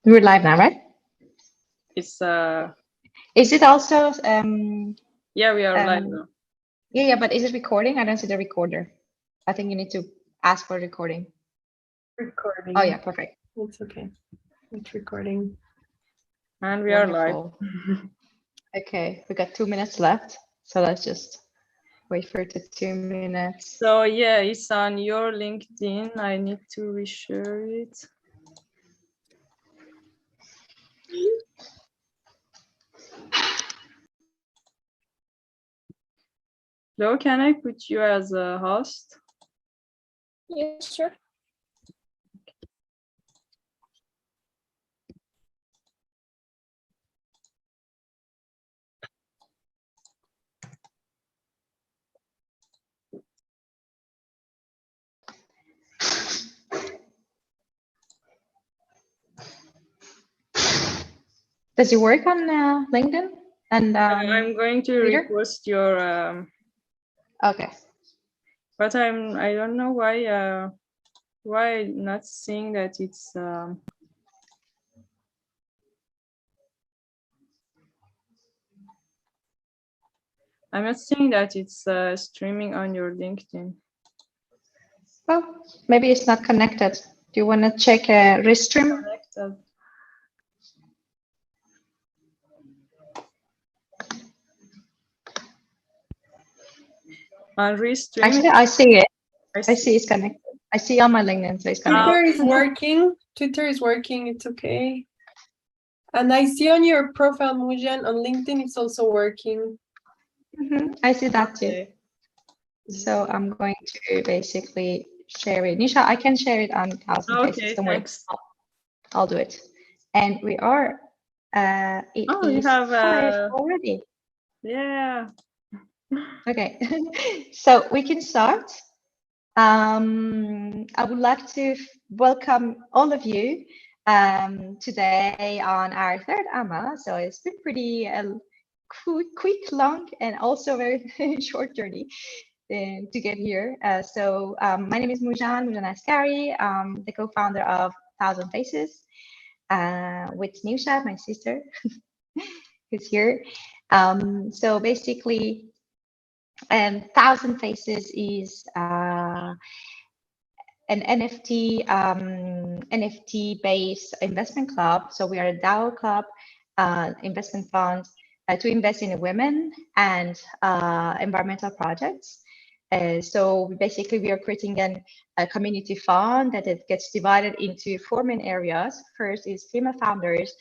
We're live now, right? It's Is it also yeah, we are live now. yeah, but is it recording? I don't see the recorder. I think you need to ask for recording. Recording. Oh yeah, perfect. It's okay. It's recording. And we are live. Okay, we got 2 minutes left, so let's just wait for the 2 minutes. So yeah, it's on your LinkedIn. I need to reshare it. Hello, can I put you as a host? Yeah, sure. Does it work on LinkedIn? And I'm going to Twitter? repost your Okay. but I don't know why not seeing that it's I'm not seeing that it's streaming on your LinkedIn. Oh, maybe it's not connected. Do you want to check Restream? Connected. On Restream. Actually, I see it. I see it's connected. I see on my LinkedIn, so it's connected. Twitter is working. Twitter is working. It's okay. And I see on your profile, Mujan, on LinkedIn, it's also working. I see that too. So I'm going to basically share it. Nisha, I can share it on 1,000 Faces. Don't worry. I'll do it. And we are. It is 5 already. Yeah. Okay. So we can start. I would like to welcome all of you today on our third AMA. So it's been pretty quick, long, and also very short journey to get here. My name is Mujan Askari, the co-founder of 1,000 Faces with Nusha, my sister, who's here. So basically, 1,000 Faces is an NFT-based investment club. So we are a DAO club, investment fund to invest in women and environmental projects. So basically, we are creating a community fund that it gets divided into 4 main areas. First is female founders,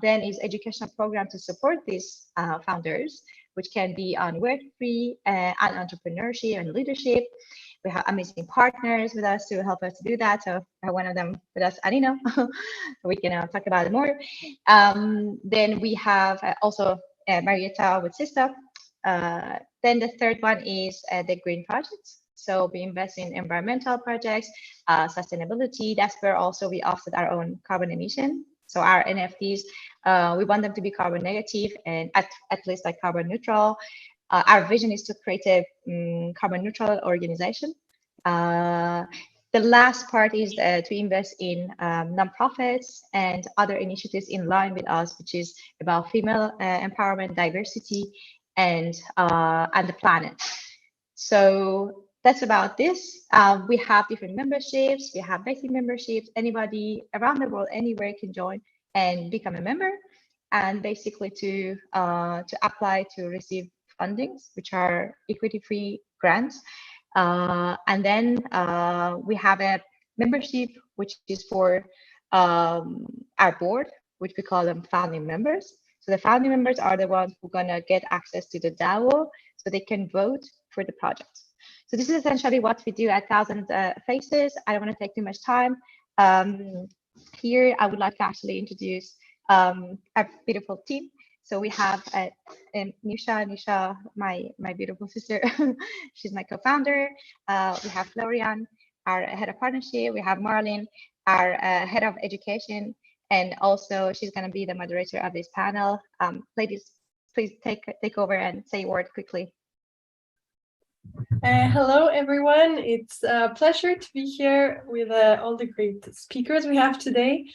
then is educational program to support these founders, which can be on Web3 and entrepreneurship and leadership. We have amazing partners with us to help us do that. So one of them with us, Anino. We can talk about it more. Then we have also Marietta with Sista. Then the third one is the green projects. So we invest in environmental projects, sustainability. That's where also we offset our own carbon emission. So our NFTs, we want them to be carbon negative and at least like carbon neutral. Our vision is to create a carbon neutral organization. The last part is to invest in nonprofits and other initiatives in line with us, which is about female empowerment, diversity, and the planet. So that's about this. We have different memberships. We have basic memberships. Anybody around the world, anywhere can join and become a member, and basically to apply to receive fundings, which are equity-free grants. And then we have a membership, which is for our board, which we call them founding members. So the founding members are the ones who are gonna get access to the DAO, so they can vote for the project. So this is essentially what we do at 1,000 Faces. I don't want to take too much time. Here, I would like to actually introduce our beautiful team. So we have Nisha, my beautiful sister. She's my co-founder. We have Florian, our head of partnership. We have Marlene, our head of education. And also she's going to be the moderator of this panel. Ladies, please take over and say a word quickly. Hello, everyone. It's a pleasure to be here with all the great speakers we have today.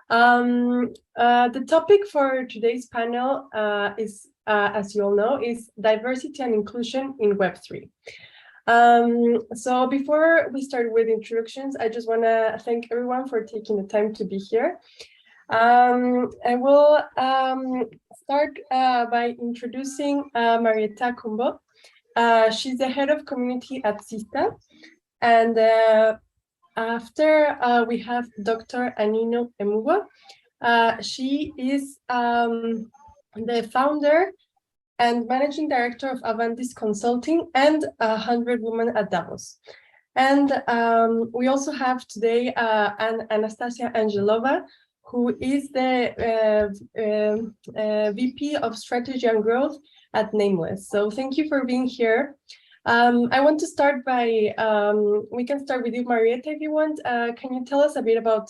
The topic for today's panel is, as you all know, is diversity and inclusion in Web3. So before we start with introductions, I just want to thank everyone for taking the time to be here. I will start by introducing Marietta Kumbo. She's the head of community at Sista. And after we have Dr. Anino Emuwa. She is the founder and managing director of Avantis Consulting and 100 Women at Davos. And we also have today Anastasia Angelova, who is the VP of Strategy and Growth at Nameless. So thank you for being here. I want to start by, we can start with you, Marietta, if you want. Can you tell us a bit about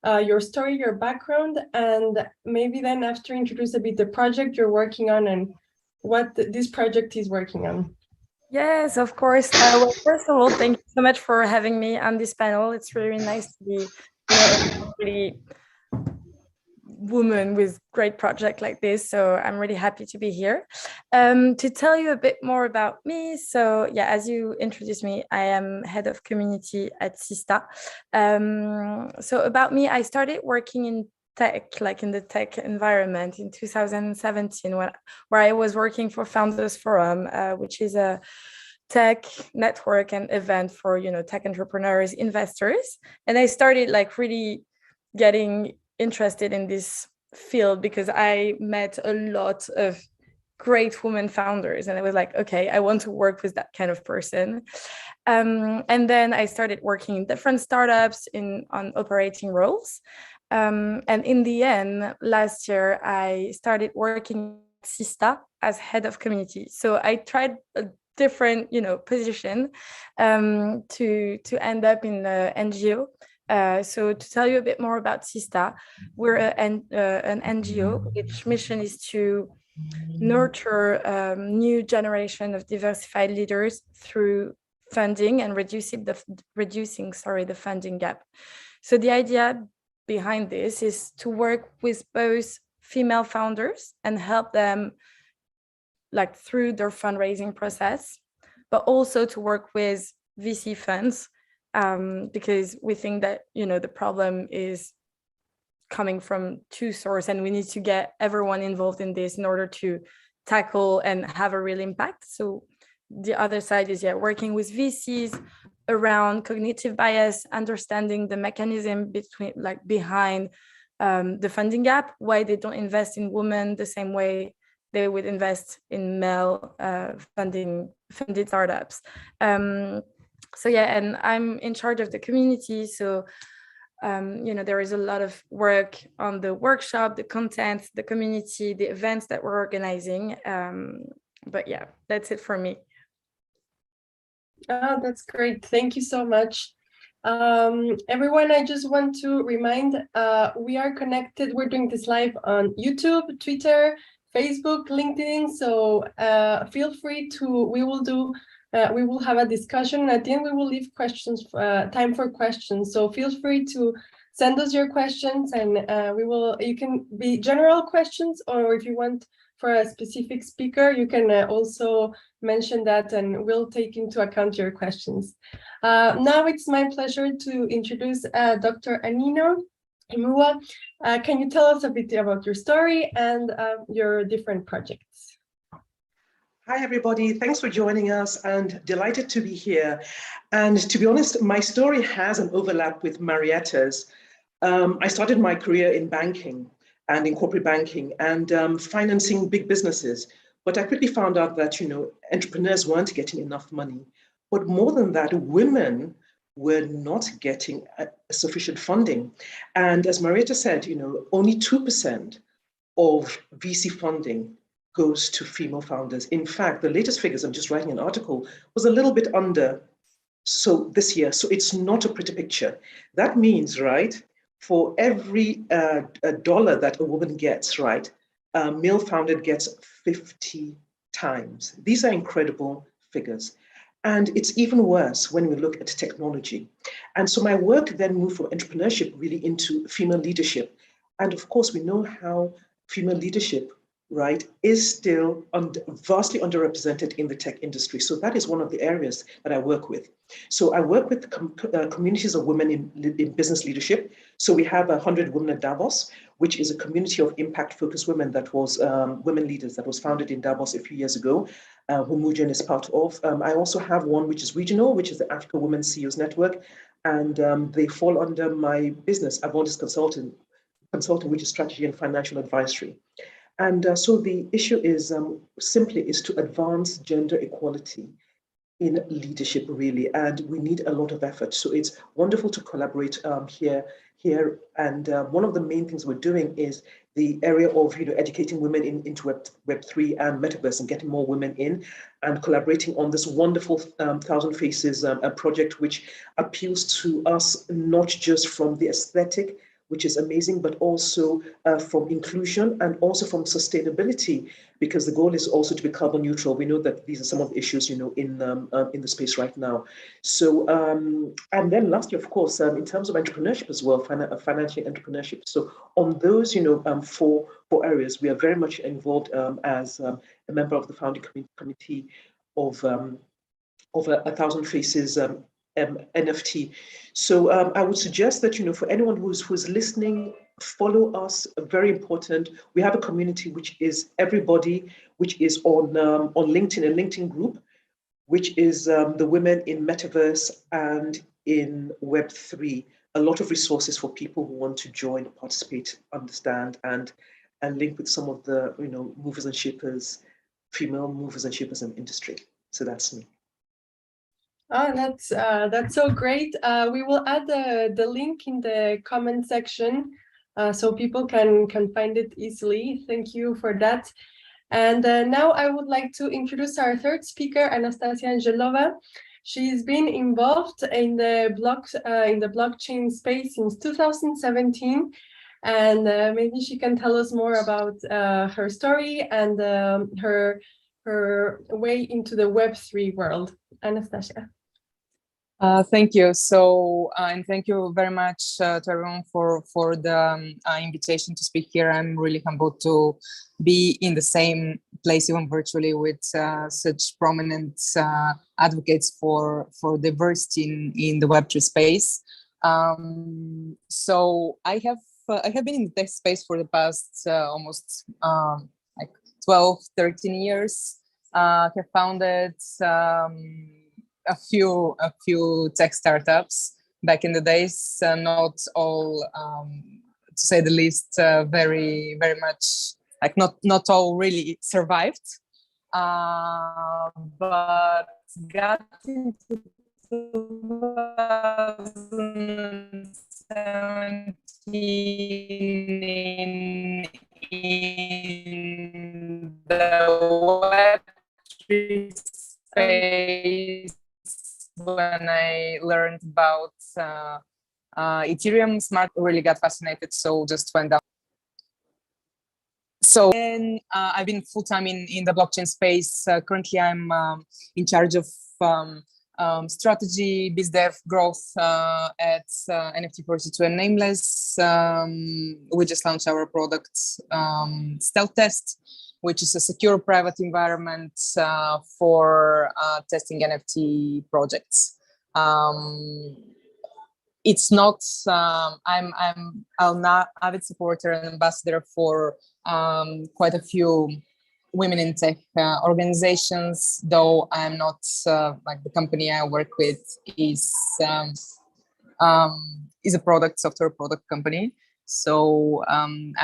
your story, your background, and maybe then after introduce a bit the project you're working on and what this project is working on? Yes, of course. Well, first of all, thank you so much for having me on this panel. It's really nice to be, a really woman with great project like this. So I'm really happy to be here. To tell you a bit more about me. So yeah, as you introduced me, I am head of community at Sista. So about me, I started working in tech, like in the tech environment in 2017, where I was working for Founders Forum, which is a tech network and event for, tech entrepreneurs, investors. And I started like really getting interested in this field because I met a lot of great women founders, and I was like, okay, I want to work with that kind of person. And then I started working in different startups on operating roles. And in the end, last year, I started working at Sista as head of community. So I tried a different, position to end up in the NGO. So to tell you a bit more about Sista, we're an NGO, which mission is to nurture a new generation of diversified leaders through funding and reducing the funding gap. So the idea behind this is to work with both female founders and help them like through their fundraising process, but also to work with VC funds, because we think that, the problem is coming from two sources, and we need to get everyone involved in this in order to tackle and have a real impact. So the other side is working with VCs around cognitive bias, understanding the mechanism behind the funding gap, why they don't invest in women the same way they would invest in male funded startups. So and I'm in charge of the community. So, there is a lot of work on the workshop, the content, the community, the events that we're organizing. But yeah, that's it for me. Oh, that's great. Thank you so much. Everyone, I just want to remind, we are connected. We're doing this live on YouTube, Twitter, Facebook, LinkedIn. So feel free to, we will have a discussion. At the end, we will leave time for questions. So feel free to send us your questions, and you can be general questions, or if you want for a specific speaker, you can also mention that, and we'll take into account your questions. Now it's my pleasure to introduce Dr. Anino Emuwa. Can you tell us a bit about your story and your different projects? Hi, everybody. Thanks for joining us, and delighted to be here. And to be honest, my story has an overlap with Marietta's. I started my career in banking and in corporate banking and financing big businesses. But I quickly found out that, entrepreneurs weren't getting enough money. But more than that, women were not getting sufficient funding. And as Marietta said, only 2% of VC funding goes to female founders. In fact, the latest figures, I'm just writing an article, was a little bit under this year. So it's not a pretty picture. That means, right, for every dollar that a woman gets, right, a male founder gets 50 times. These are incredible figures. And it's even worse when we look at technology. And so my work then moved from entrepreneurship really into female leadership. And of course, we know how female leadership, right, is still vastly underrepresented in the tech industry. So that is one of the areas that I work with. So I work with communities of women in business leadership. So we have 100 Women at Davos, which is a community of impact-focused women that was women leaders that was founded in Davos a few years ago, who Mujen is part of. I also have one which is regional, which is the Africa Women CEOs Network, and they fall under my business, Avondis Consulting, which is strategy and financial advisory. And so the issue is simply to advance gender equality in leadership, really, and we need a lot of effort. So it's wonderful to collaborate here. And one of the main things we're doing is the area of educating women into Web3 and Metaverse and getting more women in and collaborating on this wonderful Thousand Faces project, which appeals to us not just from the aesthetic, which is amazing, but also from inclusion and also from sustainability, because the goal is also to be carbon neutral. We know that these are some of the issues, in the space right now. So, and then lastly, of course, in terms of entrepreneurship as well, financial entrepreneurship. So on those, four areas, we are very much involved as a member of the founding committee of a Thousand Faces NFT. So I would suggest that, for anyone who's listening, follow us. Very important. We have a community which is everybody, which is on LinkedIn, a LinkedIn group, which is the Women in Metaverse and in Web3. A lot of resources for people who want to join, participate, understand, and link with some of the movers and shapers, female movers and shapers in industry. So that's me. Oh, that's so great. We will add the link in the comment section so people can find it easily. Thank you for that. And now I would like to introduce our third speaker, Anastasia Angelova. She's been involved in the blockchain space since 2017, and maybe she can tell us more about her story and her way into the Web3 world. Anastasia. Thank you. So, and thank you very much to everyone for the invitation to speak here. I'm really humbled to be in the same place, even virtually, with such prominent advocates for diversity in the Web3 space. So I have been in the tech space for the past almost like 12, 13 years. Have founded a few tech startups back in the days, not all, to say the least, very much, like not all really survived, but got into 2017 in the Web3 space. When I learned about Ethereum, Smart really got fascinated, so just went down. So then I've been full-time in the blockchain space. Currently, I'm in charge of strategy, biz dev, growth at NFT42 and Nameless. We just launched our product, Stealth Test, which is a secure private environment for testing NFT projects. It's not. I'm not avid supporter and ambassador for quite a few women in tech organizations, though I'm not like the company I work with is a software product company. So I'm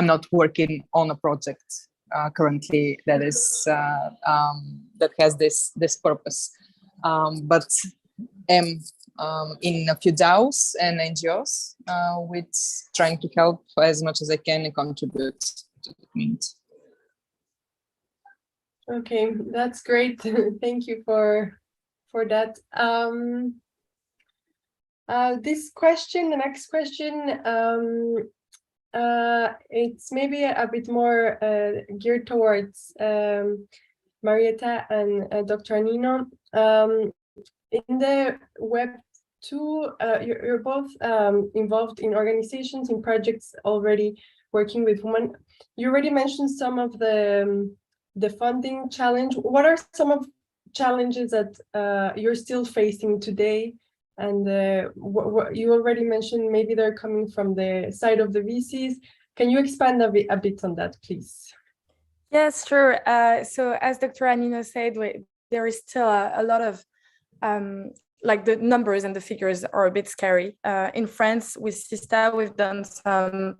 not working on a project currently that is that has this purpose, but am in a few DAOs and NGOs with trying to help as much as I can and contribute to the community. Okay, that's great. Thank you for that. This question, the next question, it's maybe a bit more geared towards Marietta and Dr. Anino. In the Web2, you're both involved in organizations, in projects already working with women. You already mentioned some of the funding challenge. What are some of challenges that you're still facing today? And what you already mentioned, maybe they're coming from the side of the VCs. Can you expand a bit on that, please? Yes, sure. So as Dr. Anino said, there is still a lot of, like the numbers and the figures are a bit scary. In France, with Sista, we've done some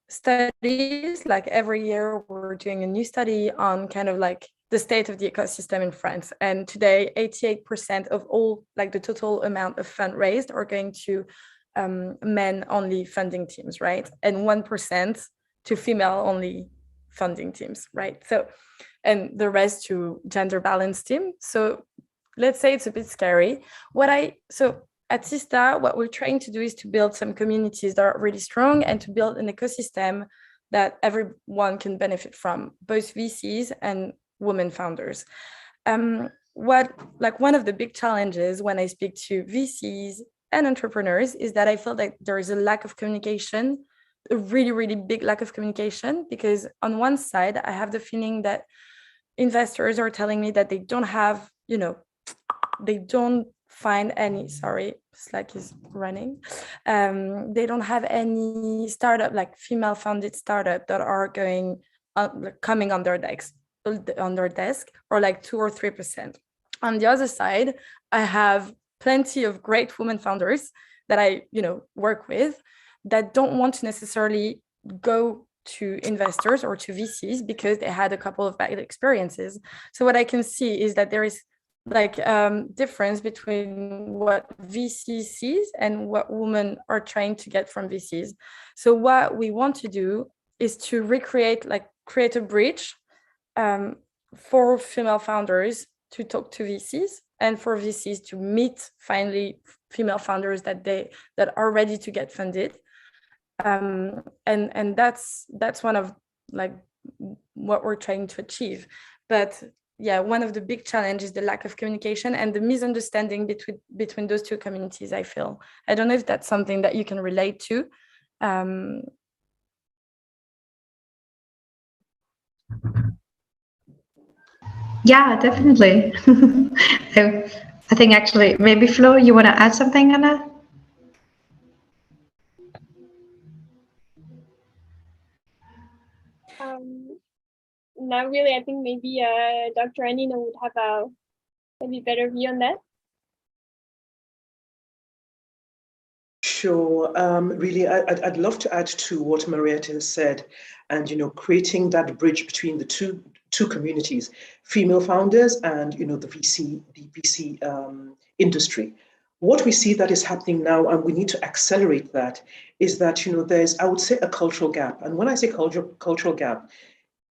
studies, like every year we're doing a new study on kind of like the state of the ecosystem in France. And today, 88% of all, like the total amount of fund raised are going to men-only funding teams, right? And 1% to female-only funding teams, right? So, and the rest to gender balanced team. So let's say it's a bit scary. So at Sista, what we're trying to do is to build some communities that are really strong and to build an ecosystem that everyone can benefit from, both VCs and women founders. One of the big challenges when I speak to VCs and entrepreneurs is that I feel like there is a lack of communication, a really, really big lack of communication, because on one side, I have the feeling that investors are telling me that they don't have, they don't find any, sorry, Slack is running. They don't have any startup, like female founded startup that are coming on their desk, or like 2 or 3%. On the other side, I have plenty of great women founders that I, work with that don't want to necessarily go to investors or to VCs because they had a couple of bad experiences. So what I can see is that there is like difference between what VC sees and what women are trying to get from VCs. So what we want to do is to create a bridge for female founders to talk to VCs and for VCs to meet finally female founders that are ready to get funded. And that's one of like what we're trying to achieve. But yeah, one of the big challenges is the lack of communication and the misunderstanding between those two communities, I feel. I don't know if that's something that you can relate to. Yeah, definitely. I think actually, maybe Flo, you want to add something, Anna? Not really. I think maybe Dr. Anino would have a maybe better view on that. Sure. Really, I'd love to add to what Marietta has said, and creating that bridge between the two communities, female founders and the VC industry. What we see that is happening now, and we need to accelerate that, is that there's, I would say, a cultural gap. And when I say cultural gap,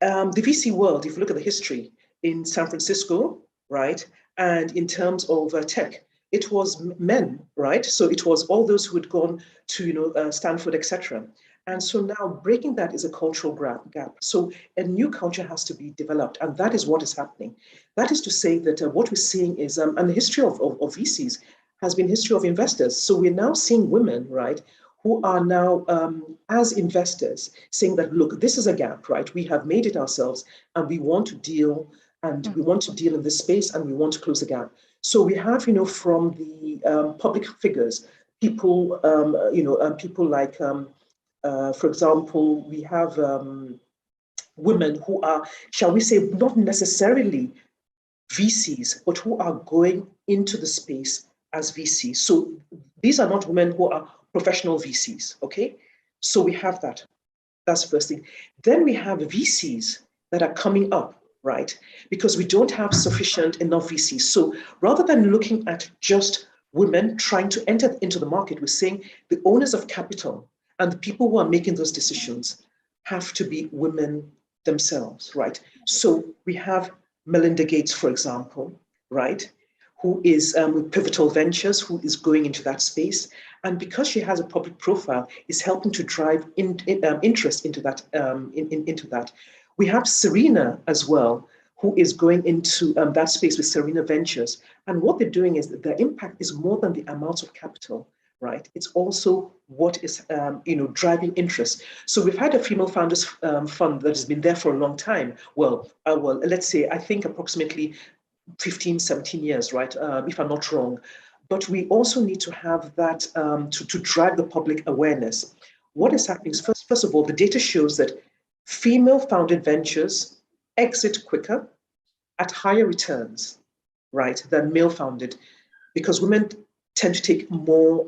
the VC world, if you look at the history in San Francisco, right, and in terms of tech, it was men, right? So it was all those who had gone to Stanford, etc. And so now breaking that is a cultural gap. So a new culture has to be developed, and that is what is happening. That is to say that what we're seeing is, and the history of VCs has been history of investors. So we're now seeing women, right, who are now, as investors, saying that, look, this is a gap, right? We have made it ourselves, and we want to deal, we want to deal in this space, and we want to close the gap. So we have, from the public figures, people, people like, for example, we have women who are, shall we say, not necessarily VCs, but who are going into the space as VCs. So these are not women who are professional VCs, okay? So we have that. That's the first thing. Then we have VCs that are coming up, right? Because we don't have sufficient enough VCs. So rather than looking at just women trying to enter into the market, we're saying the owners of capital and the people who are making those decisions have to be women themselves, right? So we have Melinda Gates, for example, right? Who is with Pivotal Ventures, who is going into that space. And because she has a public profile, is helping to drive interest into that. Into that. We have Serena as well, who is going into that space with Serena Ventures. And what they're doing is that the impact is more than the amount of capital, right? It's also what is, driving interest. So we've had a female founders fund that has been there for a long time. Well, let's say, I think approximately 15, 17 years, right? If I'm not wrong. But we also need to have that to drive the public awareness. What is happening is, first of all, the data shows that female-founded ventures exit quicker at higher returns, right, than male-founded, because women tend to take more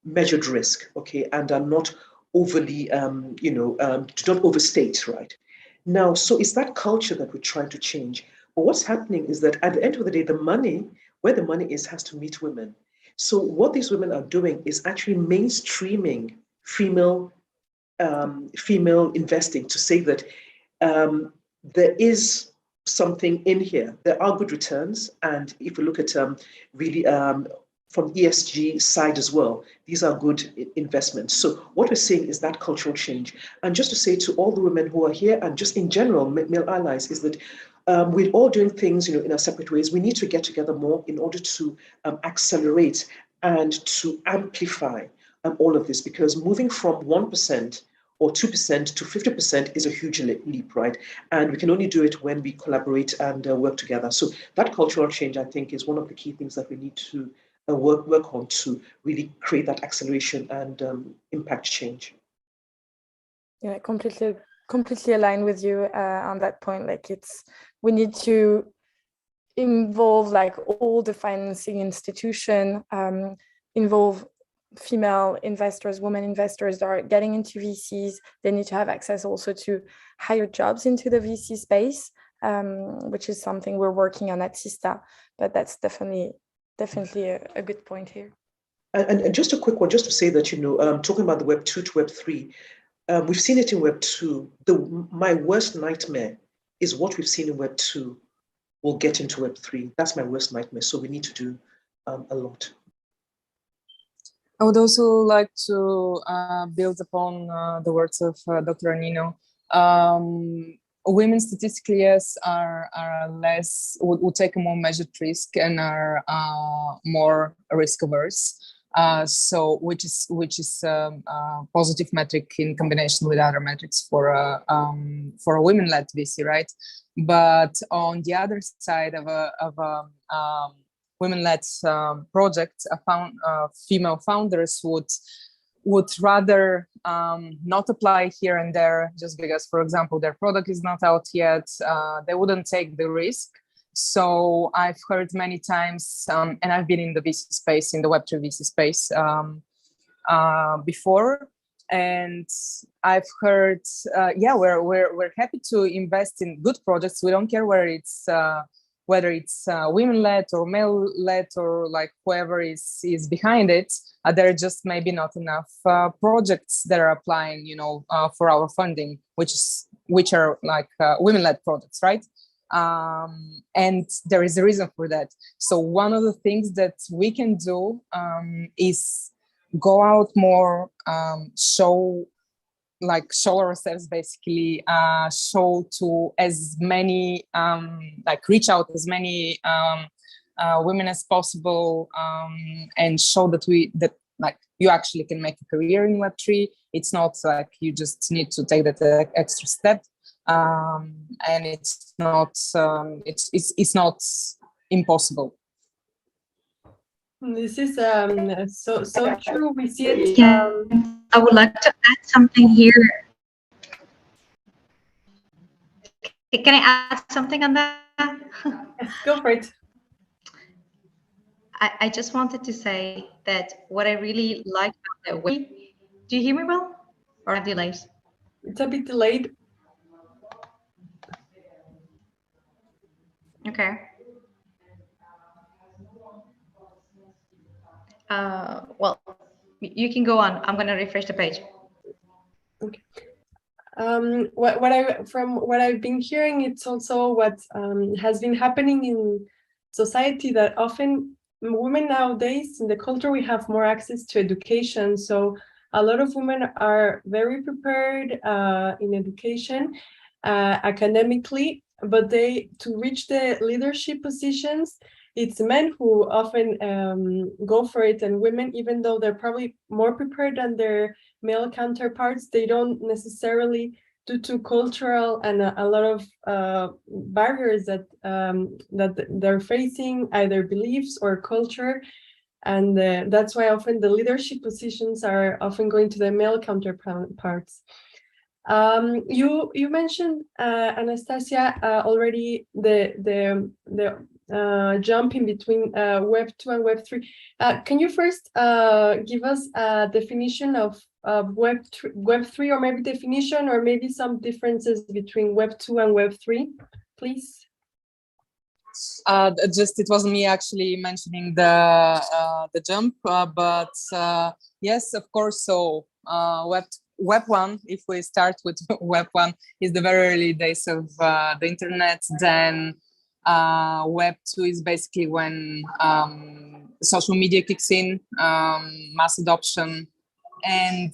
measured risk, okay, and are not overly, do not overstate, right? Now, so it's that culture that we're trying to change. But what's happening is that at the end of the day, the money, where the money is, has to meet women. So what these women are doing is actually mainstreaming female investing to say that there is something in here. There are good returns, and if we look at really from ESG side as well, these are good investments. So what we're seeing is that cultural change. And just to say to all the women who are here, and just in general, male allies, is that we're all doing things, in our separate ways. We need to get together more in order to accelerate and to amplify all of this, because moving from 1% or 2% to 50% is a huge leap, right? And we can only do it when we collaborate and work together. So that cultural change, I think, is one of the key things that we need to work on to really create that acceleration and impact change. Yeah, completely aligned with you on that point. Like, we need to involve like all the financing institution, involve female investors, women investors that are getting into VCs. They need to have access also to higher jobs into the VC space, which is something we're working on at Sista. But that's definitely a good point here. And just a quick one, just to say that, talking about the Web 2 to Web 3, we've seen it in Web 2. My worst nightmare is what we've seen in Web 2 will get into Web 3. That's my worst nightmare. So we need to do a lot. I would also like to build upon the words of Dr. Anino. Women statistically, yes, are less, would take a more measured risk and are more risk averse. So which is a positive metric in combination with other metrics for a women-led VC, right? But on the other side of a women-led project, female founders would rather not apply here and there just because, for example, their product is not out yet. They wouldn't take the risk. So I've heard many times, and I've been in the VC space, in the Web3 VC space before, and I've heard, we're happy to invest in good projects. We don't care whether it's women-led or male-led or like whoever is behind it. There are just maybe not enough projects that are applying, for our funding, which are like women-led projects, right? And there is a reason for that. So one of the things that we can do is go out more, show ourselves, basically, show to as many, reach out as many women as possible, and show that you actually can make a career in Web3. It's not like you just need to take that extra step, and it's not impossible. This is so true. We see it. Yeah, I would like to add something here. Can I add something on that? Go for it. I just wanted to say that what I really like about the way. Do you hear me well, or have delays? It's a bit delayed. Okay. Well, you can go on. I'm going to refresh the page. Okay. What I've been hearing, it's also what has been happening in society, that often women nowadays in the culture, we have more access to education. So a lot of women are very prepared in education, academically, but to reach the leadership positions, it's men who often go for it, and women, even though they're probably more prepared than their male counterparts, they don't necessarily, due to cultural and a lot of barriers that they're facing, either beliefs or culture. And that's why often the leadership positions are often going to the male counterparts. You mentioned, Anastasia, already the jump in between Web 2 and Web 3. Can you first give us a definition of Web 3, or maybe definition, or maybe some differences between Web 2 and Web 3, please? Just it wasn't me actually mentioning the jump, but yes, of course. So Web 1, if we start with Web 1, is the very early days of the internet. Then Web 2 is basically when social media kicks in, mass adoption. And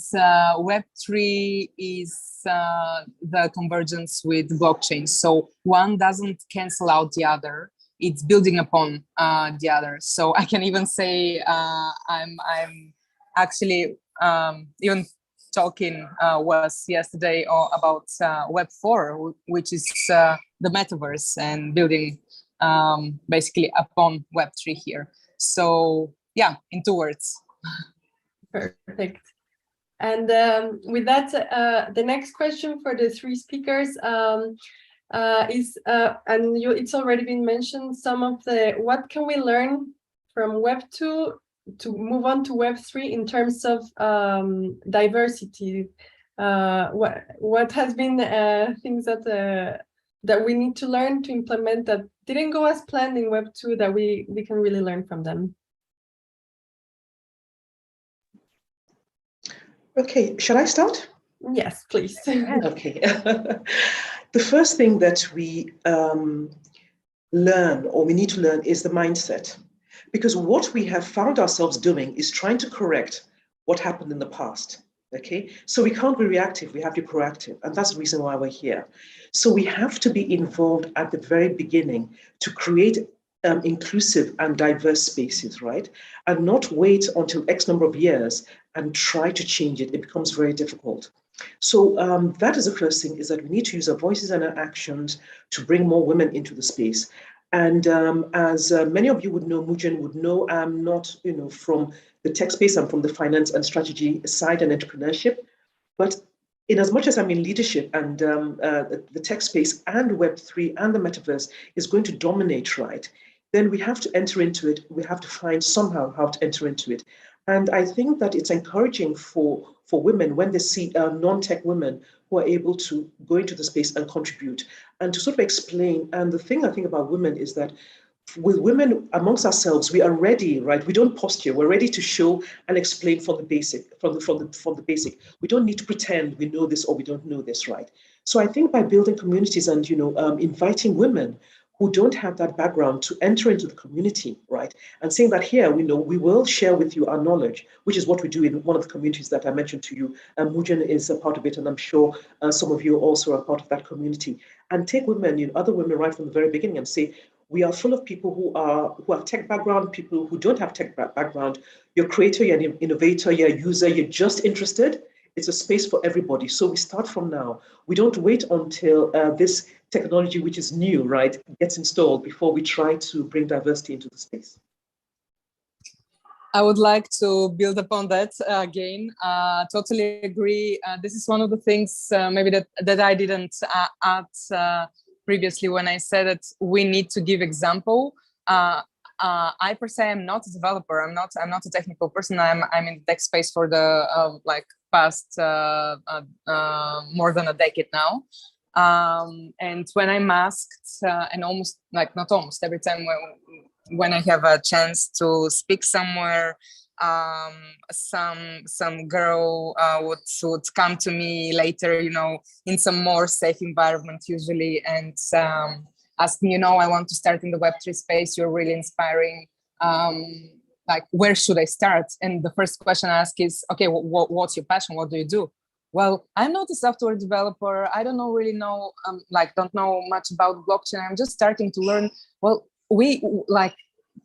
Web 3 is the convergence with blockchain. So one doesn't cancel out the other; it's building upon the other. So I can even say I'm actually even talking was yesterday about Web 4, which is the metaverse, and building basically upon Web 3 here. So yeah, in 2 words. Perfect. And with that, the next question for the 3 speakers is, and it's already been mentioned, some of what can we learn from Web 2 to move on to Web 3 in terms of diversity? What has been things that we need to learn to implement that didn't go as planned in Web 2 that we can really learn from them? Okay, shall I start? Yes, please. Okay. The first thing that we learn, or we need to learn, is the mindset. Because what we have found ourselves doing is trying to correct what happened in the past. Okay, so we can't be reactive, we have to be proactive. And that's the reason why we're here. So we have to be involved at the very beginning to create inclusive and diverse spaces, right? And not wait until X number of years and try to change it. It becomes very difficult. So that is the first thing, is that we need to use our voices and our actions to bring more women into the space. And as many of you would know, Mujen would know, I'm not, from the tech space, I'm from the finance and strategy side and entrepreneurship. But in as much as I'm in leadership, and the tech space and Web3 and the metaverse is going to dominate, right? Then we have to enter into it. We have to find somehow how to enter into it. And I think that it's encouraging for women when they see non-tech women who are able to go into the space and contribute and to sort of explain. And the thing I think about women is that with women amongst ourselves, we are ready, right? We don't posture. We're ready to show and explain from the basic, from the basic. We don't need to pretend we know this or we don't know this, right? So I think by building communities and inviting women who don't have that background to enter into the community, right? And saying that here, we will share with you our knowledge, which is what we do in one of the communities that I mentioned to you. Mujen is a part of it, and I'm sure some of you also are part of that community. And take women, other women right from the very beginning and say, we are full of people who have tech background, people who don't have tech background. You're a creator, you're an innovator, you're a user, you're just interested. It's a space for everybody. So we start from now. We don't wait until this technology, which is new, right, gets installed before we try to bring diversity into the space. I would like to build upon that again. Totally agree. This is one of the things maybe that I didn't add previously when I said that we need to give example. I per se am not a developer. I'm not a technical person. I'm in the tech space for the past more than a decade now. And when I'm asked, and not almost every time when I have a chance to speak somewhere, some girl would come to me later, in some more safe environment usually, and ask me, I want to start in the Web3 space. You're really inspiring. Where should I start? And the first question I ask is, okay, what's your passion? What do you do? Well, I'm not a software developer. I don't really know, don't know much about blockchain. I'm just starting to learn. Well, the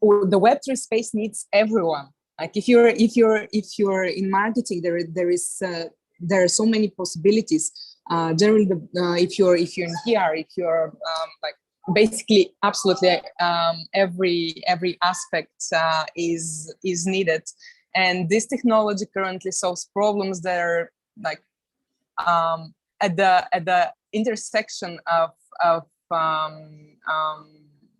Web3 space needs everyone. Like if you're in marketing, there are so many possibilities. Generally, if you're in PR, if you're basically absolutely every aspect is needed, and this technology currently solves problems that are at the intersection of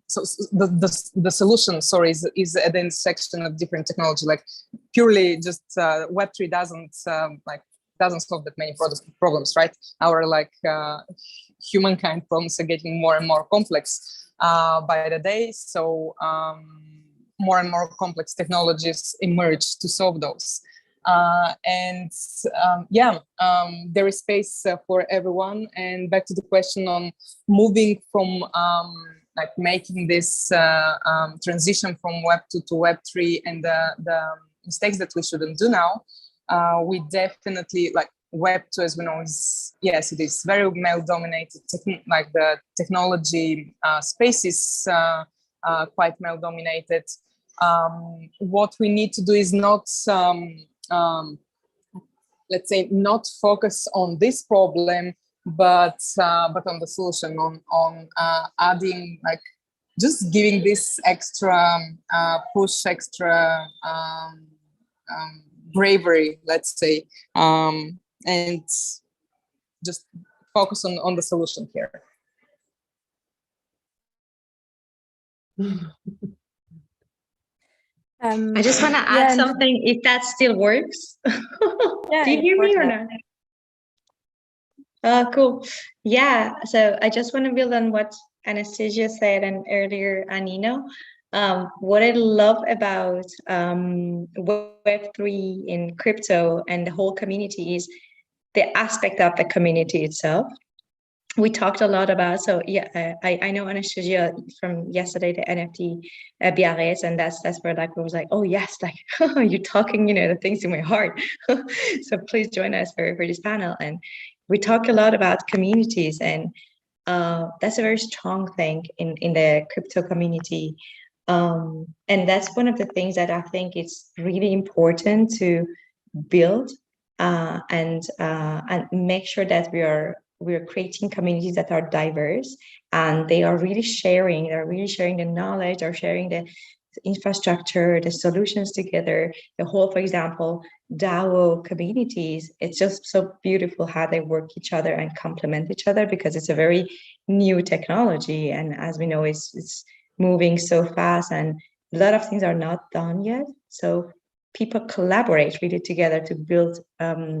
so the solution, sorry, is at the intersection of different technology. Like purely just Web3 doesn't solve that many problems, right? Our humankind problems are getting more and more complex by the day. So more and more complex technologies emerge to solve those. There is space for everyone. And back to the question on moving from making this transition from Web 2 to Web 3 and the mistakes that we shouldn't do now, we definitely Web 2, as we know, it is very male dominated. The technology space is quite male dominated. What we need to do is not let's say not focus on this problem, but on the solution, on adding just giving this extra push, extra bravery, let's say, and just focus on the solution here. I just want to add something, if that still works. Yeah, do you hear me or not? Cool. Yeah, so I just want to build on what Anastasia said and earlier Anino. What I love about Web3 in crypto and the whole community is the aspect of the community itself. We talked a lot about, so yeah, I know Anastasia from yesterday, the NFT Biarritz, and that's where it was like, oh yes, you're talking, the things in my heart. So please join us for this panel. And we talk a lot about communities, and that's a very strong thing in the crypto community. And that's one of the things that I think it's really important to build and make sure that we're creating communities that are diverse, and they are really sharing the knowledge, or sharing the infrastructure, the solutions together. The whole, for example, DAO communities, it's just so beautiful how they work each other and complement each other, because it's a very new technology. And as we know, it's moving so fast, and a lot of things are not done yet. So people collaborate really together to build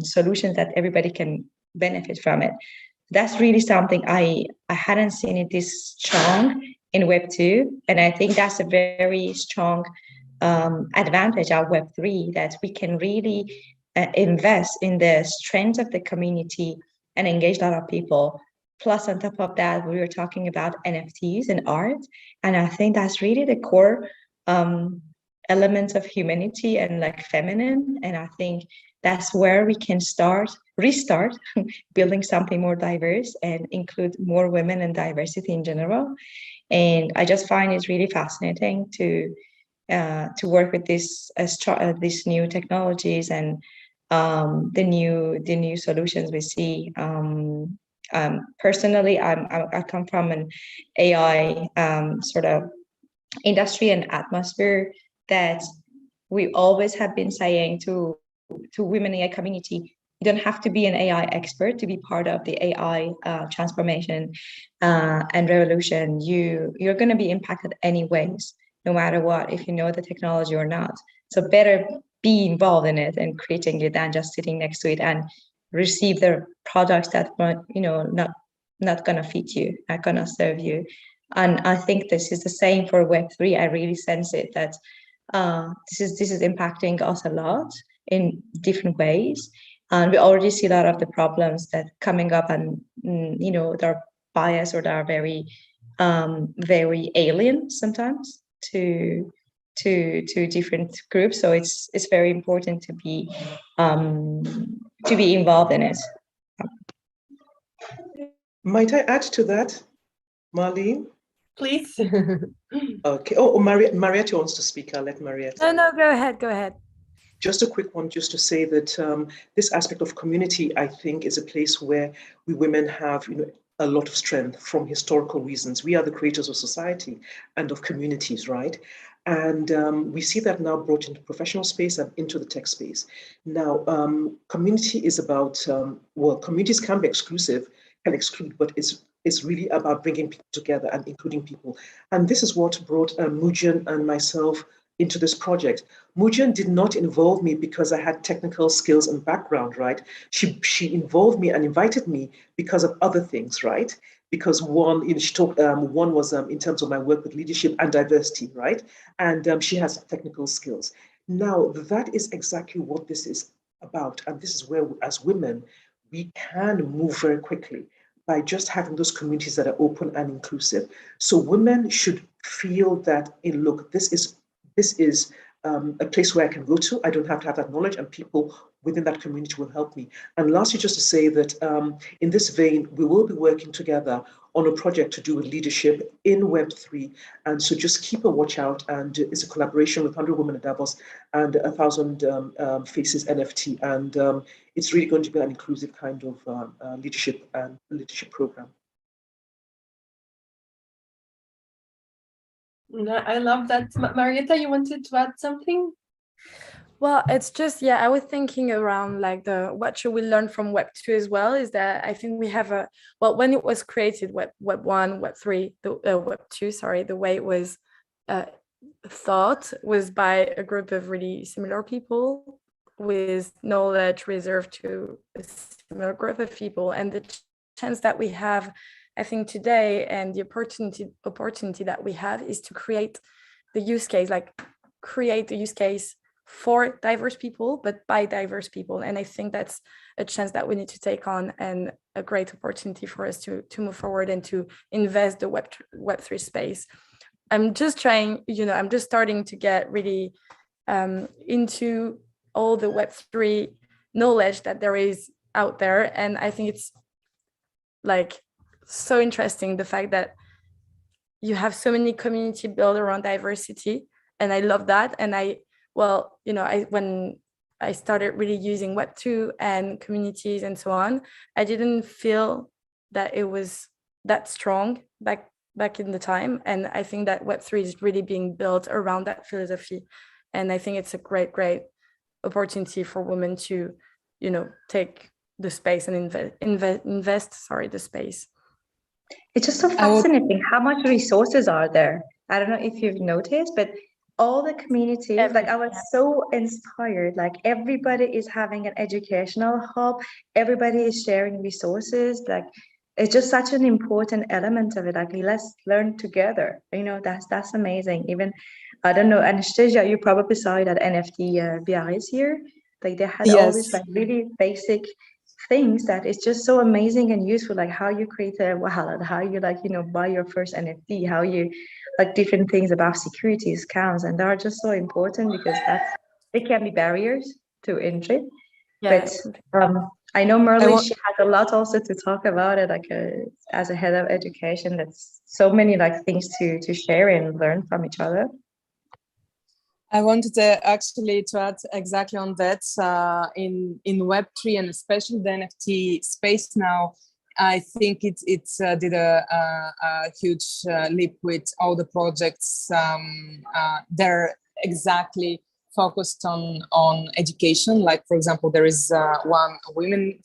solutions that everybody can benefit from it. That's really something I hadn't seen it this strong in Web 2. And I think that's a very strong advantage of Web 3, that we can really invest in the strength of the community and engage a lot of people. Plus, on top of that, we were talking about NFTs and art. And I think that's really the core elements of humanity and feminine. And I think that's where we can restart building something more diverse and include more women and diversity in general. And I just find it really fascinating to work with these new technologies and the new solutions we see. Personally, I come from an AI sort of industry and atmosphere that we always have been saying to women AI community, you don't have to be an AI expert to be part of the AI transformation and revolution. You're going to be impacted anyways, no matter what, if you know the technology or not. So better be involved in it and creating it than just sitting next to it and receive the products that not going to fit you, not going to serve you. And I think this is the same for Web3. I really sense it, that this is impacting us a lot in different ways. And we already see a lot of the problems that coming up, and they're biased, or they're very very alien sometimes to different groups. So it's very important to be to be involved in it. Might I add to that, Marlene? Please. Okay. Oh, Marietta wants to speak. I'll let Marietta. No, go ahead, go ahead. Just a quick one, just to say that this aspect of community, I think, is a place where we women have, a lot of strength from historical reasons. We are the creators of society and of communities, right? And we see that now brought into professional space and into the tech space. Now, community is about, well, communities can be exclusive, can exclude, but it's really about bringing people together and including people. And this is what brought Mujan and myself into this project. Mujan did not involve me because I had technical skills and background, right? She involved me and invited me because of other things, right? Because one, she talked, one was in terms of my work with leadership and diversity, right? And she has technical skills. Now, that is exactly what this is about. And this is where, as women, we can move very quickly by just having those communities that are open and inclusive. So women should feel that, look, this is a place where I can go to. I don't have to have that knowledge, and people within that community will help me. And lastly, just to say that in this vein, we will be working together on a project to do with leadership in Web3. And so just keep a watch out. And it's a collaboration with 100 Women at Davos and 1,000 Faces NFT. And it's really going to be an inclusive kind of leadership program. I love that. Marietta, you wanted to add something? Well, it's just, yeah, I was thinking around like what should we learn from Web2 as well, is that I think we have when it was created, Web 1, Web 3, Web 2, sorry, the way it was thought was by a group of really similar people with knowledge reserved to a similar group of people. And the chance that we have, I think, today, and the opportunity that we have is to create the use case, for diverse people, but by diverse people. And I think that's a chance that we need to take on, and a great opportunity for us to move forward and to invest the Web3 space. I'm just starting to get really into all the Web3 knowledge that there is out there. And I think it's like so interesting, the fact that you have so many community built around diversity. And I love that. And when I started really using Web2 and communities and so on, I didn't feel that it was that strong back in the time. And I think that Web3 is really being built around that philosophy. And I think it's a great opportunity for women to, take the space and invest the space. It's just so fascinating how much resources are there. I don't know if you've noticed, but all the communities, I was so inspired. Like, everybody is having an educational hub. Everybody is sharing resources. Like, it's just such an important element of it. Like, let's learn together. That's amazing. Even, I don't know, Anastasia, you probably saw it at NFT Biarritz here. Like, they had all these really basic things that is just so amazing and useful, like how you create a wallet, how you buy your first NFT, how you different things about security scams, and they are just so important because they can be barriers to entry. But I know Merle, she has a lot also to talk about it, as a head of education. That's so many things to share and learn from each other. I wanted to add exactly on that. In Web3 and especially the NFT space now, I think it did a huge leap with all the projects. They're exactly focused on education. Like, for example, there is one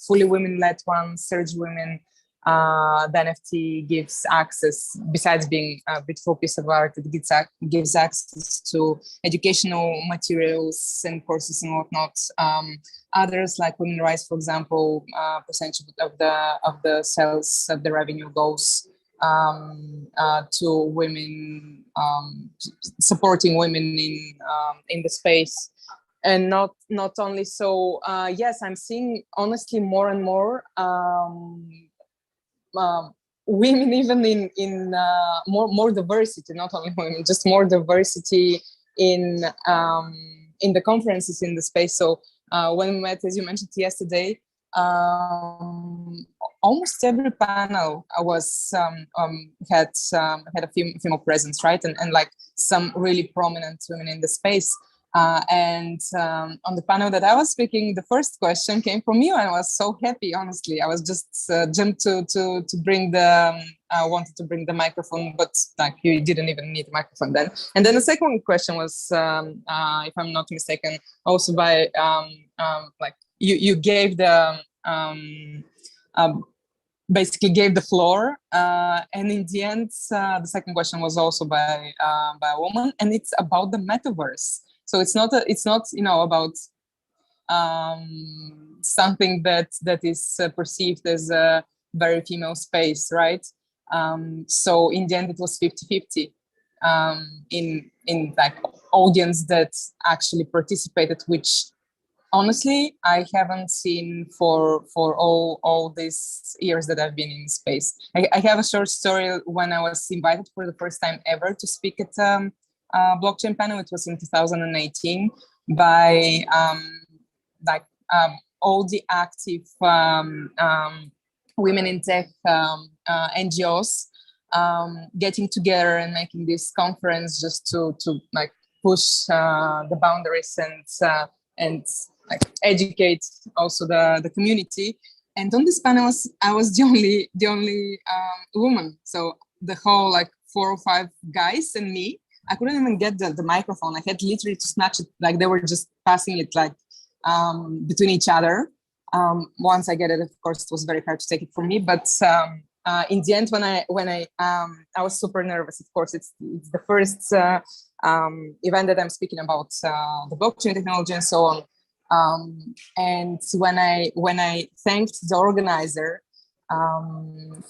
fully women-led one, Surge Women. The NFT gives access, besides being a beautiful piece of art, it gives access to educational materials and courses and whatnot. Others, like Women Rights, for example, percentage of the sales of the revenue goes to women, supporting women in the space. And not only so, yes, I'm seeing honestly more and more women even in more diversity, not only women, just more diversity in the conferences in the space. So when we met, as you mentioned yesterday, almost every panel I was had a female presence, right, and like some really prominent women in the space. And on the panel that I was speaking, the first question came from you, and I was so happy. Honestly, I was just jumped to bring the wanted to bring the microphone, but like you didn't even need a microphone then. And then the second question was, if I'm not mistaken, also by like you gave the basically gave the floor, and in the end, the second question was also by a woman, and it's about the metaverse. So it's not about something that is perceived as a very female space, right? So in the end, it was 50-50 in like audience that actually participated, which honestly I haven't seen for all these years that I've been in space. I have a short story. When I was invited for the first time ever to speak at blockchain panel, it was in 2018 by all the active women in tech NGOs getting together and making this conference just to like push the boundaries and like educate also the community. And on this panel, I was the only woman. So the whole like 4 or 5 guys and me, I couldn't even get the microphone. I had literally to snatch it, like they were just passing it like between each other. Once I get it, of course, it was very hard to take it from me. But in the end, when I was super nervous. Of course, it's the first event that I'm speaking about the blockchain technology and so on. And when I thanked the organizer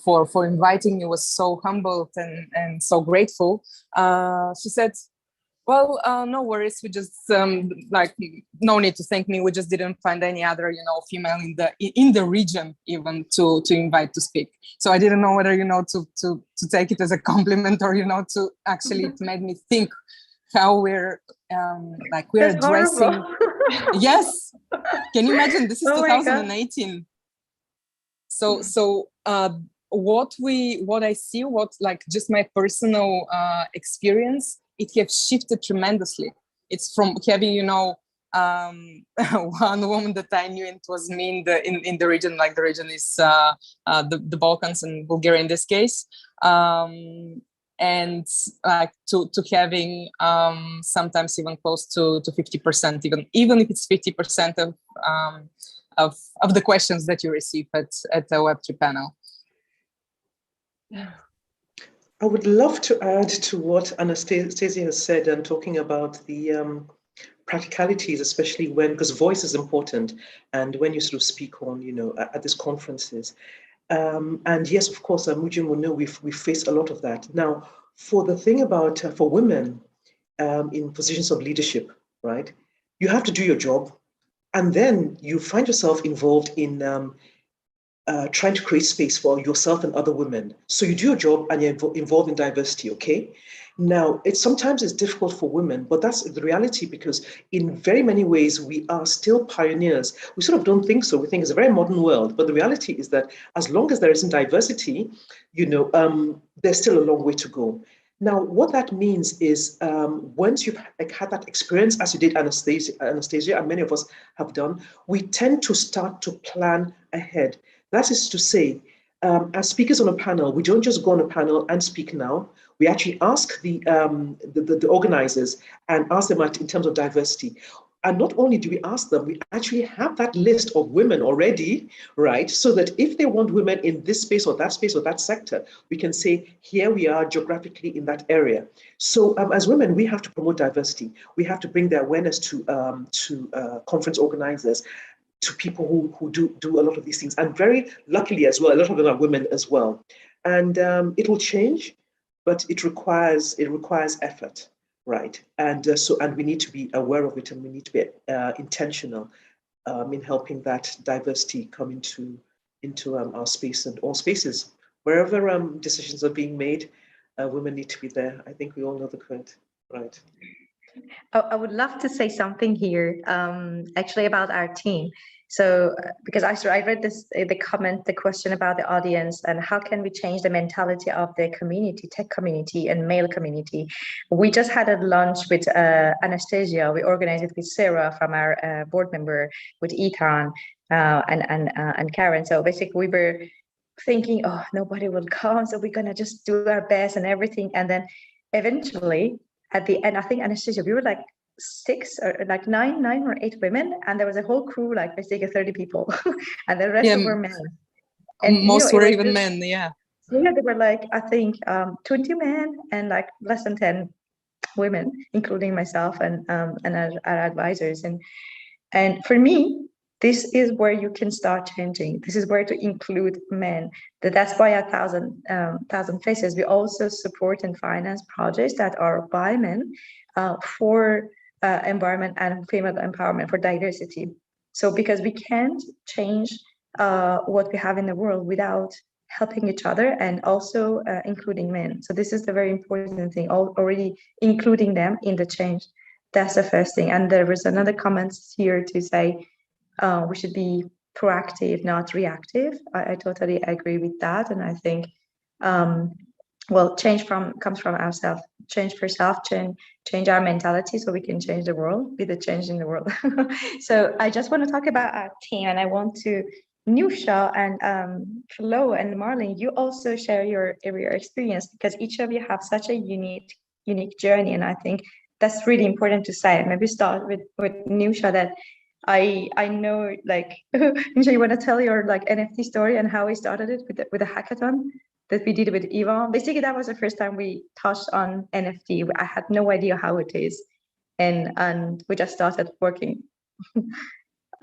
for inviting me, was so humbled and so grateful. She said, well, no worries. We just like no need to thank me. We just didn't find any other, female in the region even to invite to speak. So I didn't know whether to take it as a compliment or to actually it made me think how we're That's addressing. horrible. Yes, can you imagine? This is Oh my God. 2018. So what I see, just my personal experience, it has shifted tremendously. It's from having one woman that I knew, it was me in the region. Like the region is the Balkans and Bulgaria in this case, and like to having sometimes even close to 50%, even if it's 50% of the questions that you receive at the Web3 panel. I would love to add to what Anastasia has said, and talking about the practicalities, especially because voice is important, and when you sort of speak on, at these conferences. And yes, of course, Mujin will know we face a lot of that. Now, for the thing about, for women in positions of leadership, right, you have to do your job, and then you find yourself involved in trying to create space for yourself and other women. So you do your job and you're involved in diversity, okay? Now, sometimes it's difficult for women, but that's the reality, because in very many ways, we are still pioneers. We sort of don't think so. We think it's a very modern world, but the reality is that as long as there isn't diversity, there's still a long way to go. Now, what that means is once you've had that experience, as you did, Anastasia, and many of us have done, we tend to start to plan ahead. That is to say, as speakers on a panel, we don't just go on a panel and speak now. We actually ask the organizers and ask them in terms of diversity. And not only do we ask them, we actually have that list of women already, right? So that if they want women in this space or that sector, we can say, here we are geographically in that area. So as women, we have to promote diversity. We have to bring the awareness to conference organizers, to people who do a lot of these things. And very luckily as well, a lot of them are women as well. And it will change, but it requires effort, right? And and we need to be aware of it, and we need to be intentional in helping that diversity come into our space and all spaces. Wherever decisions are being made, women need to be there. I think we all know the quote, right? I would love to say something here, actually, about our team. So because I read this, the question about the audience and how can we change the mentality of the community, tech community and male community. We just had a lunch with Anastasia. We organized it with Sarah from our board member, with Ethan and Karen. So basically we were thinking, oh, nobody will come, so we're gonna just do our best and everything. And then eventually at the end, I think Anastasia, we were like 6 or like 9 or 8 women, and there was a whole crew, like basically 30 people, and the rest were men. And most were even men, yeah. Yeah, they were like, I think 20 men and like less than 10 women, including myself and our advisors. And for me, this is where you can start changing. This is where to include men. That's why at Thousand Faces, we also support and finance projects that are by men for environment and female empowerment, for diversity. So because we can't change what we have in the world without helping each other and also including men. So this is the very important thing, already including them in the change. That's the first thing. And there was another comment here to say we should be proactive, not reactive. I totally agree with that. And I think, well, change comes from ourselves. Change for self, change our mentality so we can change the world, be the change in the world. So I just want to talk about our team, and I want to, Nusha and Flo and Marlene, you also share your experience, because each of you have such a unique journey. And I think that's really important to say. Maybe start with Nusha, that I know, like, Nusha, you want to tell your like NFT story and how we started it with a hackathon that we did with Yvonne. Basically, that was the first time we touched on NFT. I had no idea how it is, and we just started working.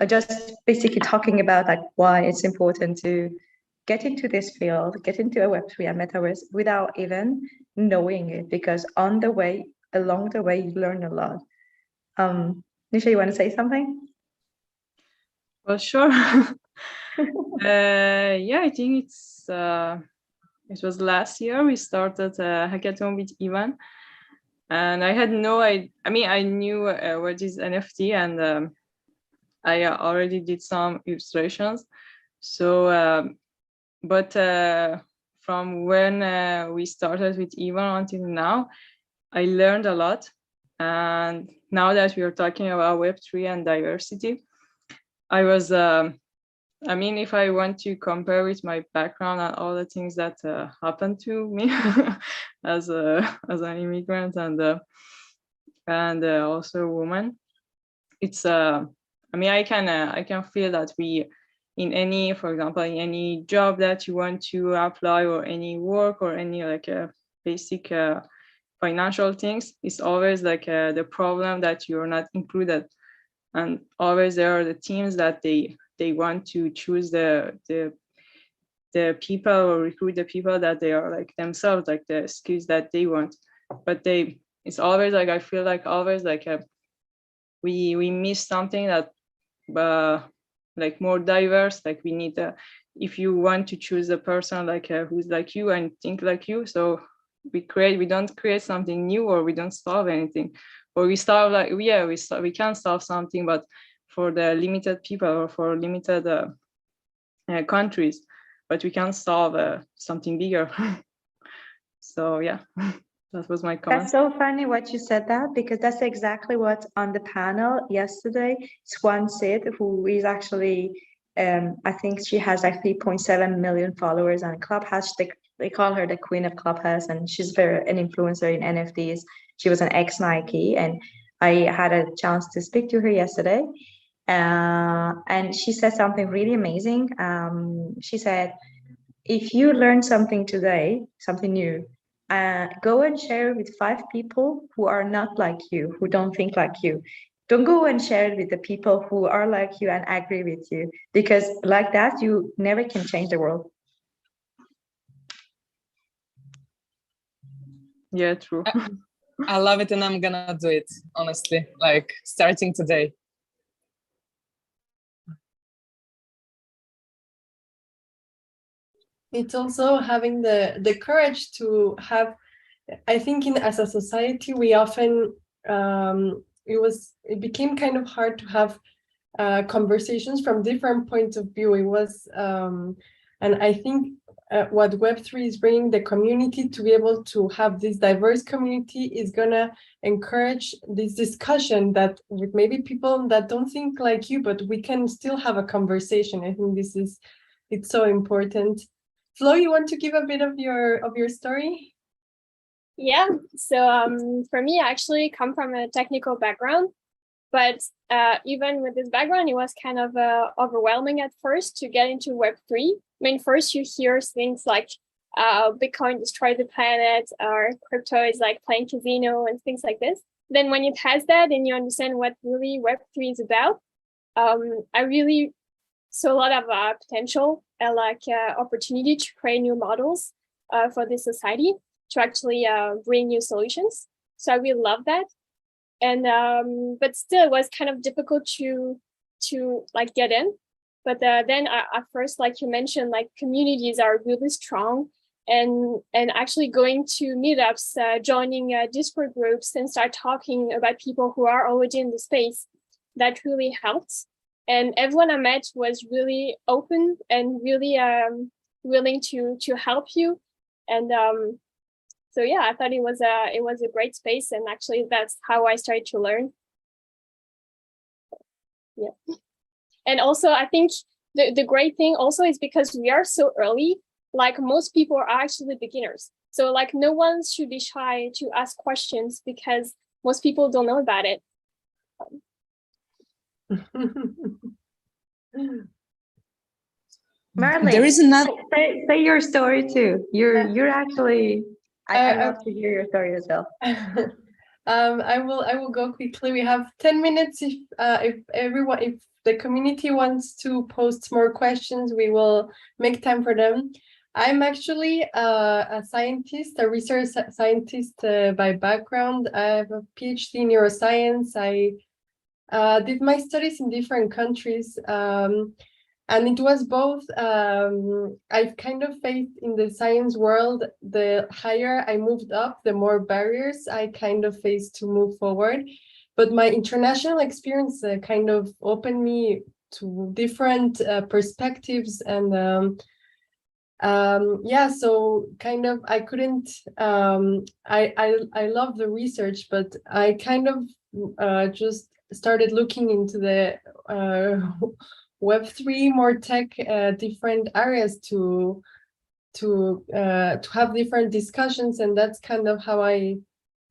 Just basically talking about like why it's important to get into this field, get into a Web3 and metaverse without even knowing it, because along the way, you learn a lot. Nisha, you want to say something? Well, sure. Yeah, I think it was last year we started a hackathon with Ivan, and I had no idea. I mean, I knew what is NFT, and I already did some illustrations. So, but from when we started with Ivan until now, I learned a lot. And now that we are talking about Web3 and diversity, I was, I mean, if I want to compare with my background and all the things that happened to me as an immigrant and also a woman, it's I mean, I can feel that in any, for example, in any job that you want to apply, or any work, or any like basic financial things, it's always like the problem that you're not included, and always there are the teams that they want to choose the people, or recruit the people that they are like themselves, like the skills that they want, but it's always like, I feel like always like we miss something that like more diverse. Like we need if you want to choose a person like who's like you and think like you, so we don't create something new, or we don't solve anything, or we solve like we can solve something, but for the limited people or for limited countries, but we can't solve something bigger. So yeah. That was my comment. That's so funny what you said that, because that's exactly what on the panel yesterday, Swan said, who is actually, I think she has like 3.7 million followers on Clubhouse. They call her the queen of Clubhouse, and she's an influencer in NFTs. She was an ex-Nike, and I had a chance to speak to her yesterday. And she said something really amazing. She said, if you learn something today, something new, go and share it with 5 people who are not like you, who don't think like you. Don't go and share it with the people who are like you and agree with you, because like that, you never can change the world. Yeah, true. I love it, and I'm gonna do it, honestly, like starting today. It's also having the courage to have, I think as a society, we often, it became kind of hard to have conversations from different points of view. It was, and I think what Web3 is bringing the community to be able to have this diverse community is gonna encourage this discussion that with maybe people that don't think like you, but we can still have a conversation. I think it's so important. Flo, you want to give a bit of your story? Yeah, so for me, I actually come from a technical background, but even with this background, it was kind of overwhelming at first to get into Web3. I mean, first you hear things like Bitcoin destroyed the planet, or crypto is like playing casino and things like this. Then when you test that and you understand what really Web3 is about, I really saw a lot of potential and opportunity to create new models for this society, to actually bring new solutions. So I really love that. And but still it was kind of difficult to like get in. But then at first, like you mentioned, like communities are really strong, and actually going to meetups, joining Discord groups and start talking about people who are already in the space, that really helped. And everyone I met was really open and really willing to help you. And so yeah, I thought it was a great space, and actually that's how I started to learn. Yeah. And also I think the great thing also is because we are so early, like most people are actually beginners. So like no one should be shy to ask questions because most people don't know about it. Marlene, There is another. say your story too. You're actually. I'd love to hear your story as well. I will go quickly. We have 10 minutes. If the community wants to post more questions, we will make time for them. I'm actually a scientist, a research scientist by background. I have a PhD in neuroscience. I did my studies in different countries. And it was both, I kind of faced in the science world, the higher I moved up, the more barriers I kind of faced to move forward. But my international experience kind of opened me to different perspectives. And yeah, so kind of I couldn't, I love the research, but I kind of just started looking into the Web3, more tech, different areas to have different discussions, and that's kind of how I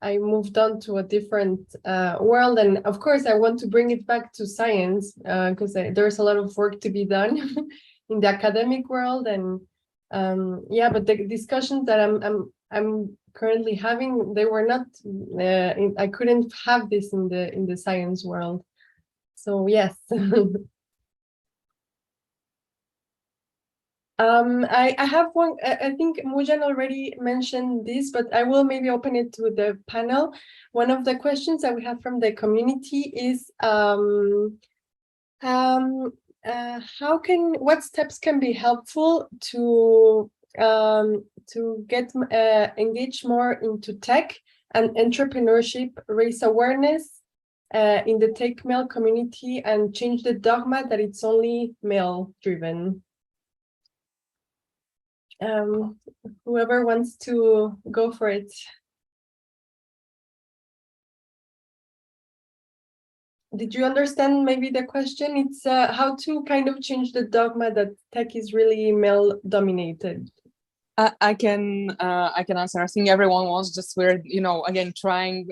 moved on to a different world. And of course, I want to bring it back to science because there's a lot of work to be done in the academic world. And yeah, but the discussions that I'm currently having, they were not. I couldn't have this in the science world. So yes. I have one. I think Mujan already mentioned this, but I will maybe open it to the panel. One of the questions that we have from the community is what steps can be helpful to get engaged more into tech and entrepreneurship, raise awareness in the tech male community, and change the dogma that it's only male driven. Whoever wants to go for it. Did you understand maybe the question? It's how to kind of change the dogma that tech is really male dominated. I can answer. I think everyone was just, we're again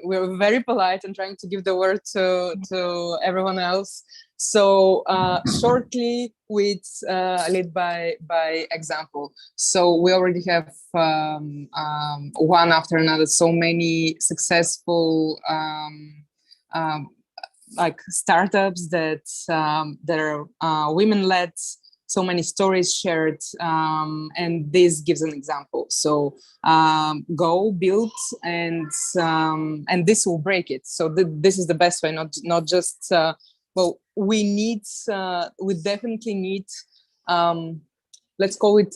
we're very polite and trying to give the word to everyone else. So shortly, with lead by example. So we already have one after another so many successful like startups that are women-led. So many stories shared, and this gives an example. So go build, and this will break it. So this is the best way, not just well. We definitely need let's call it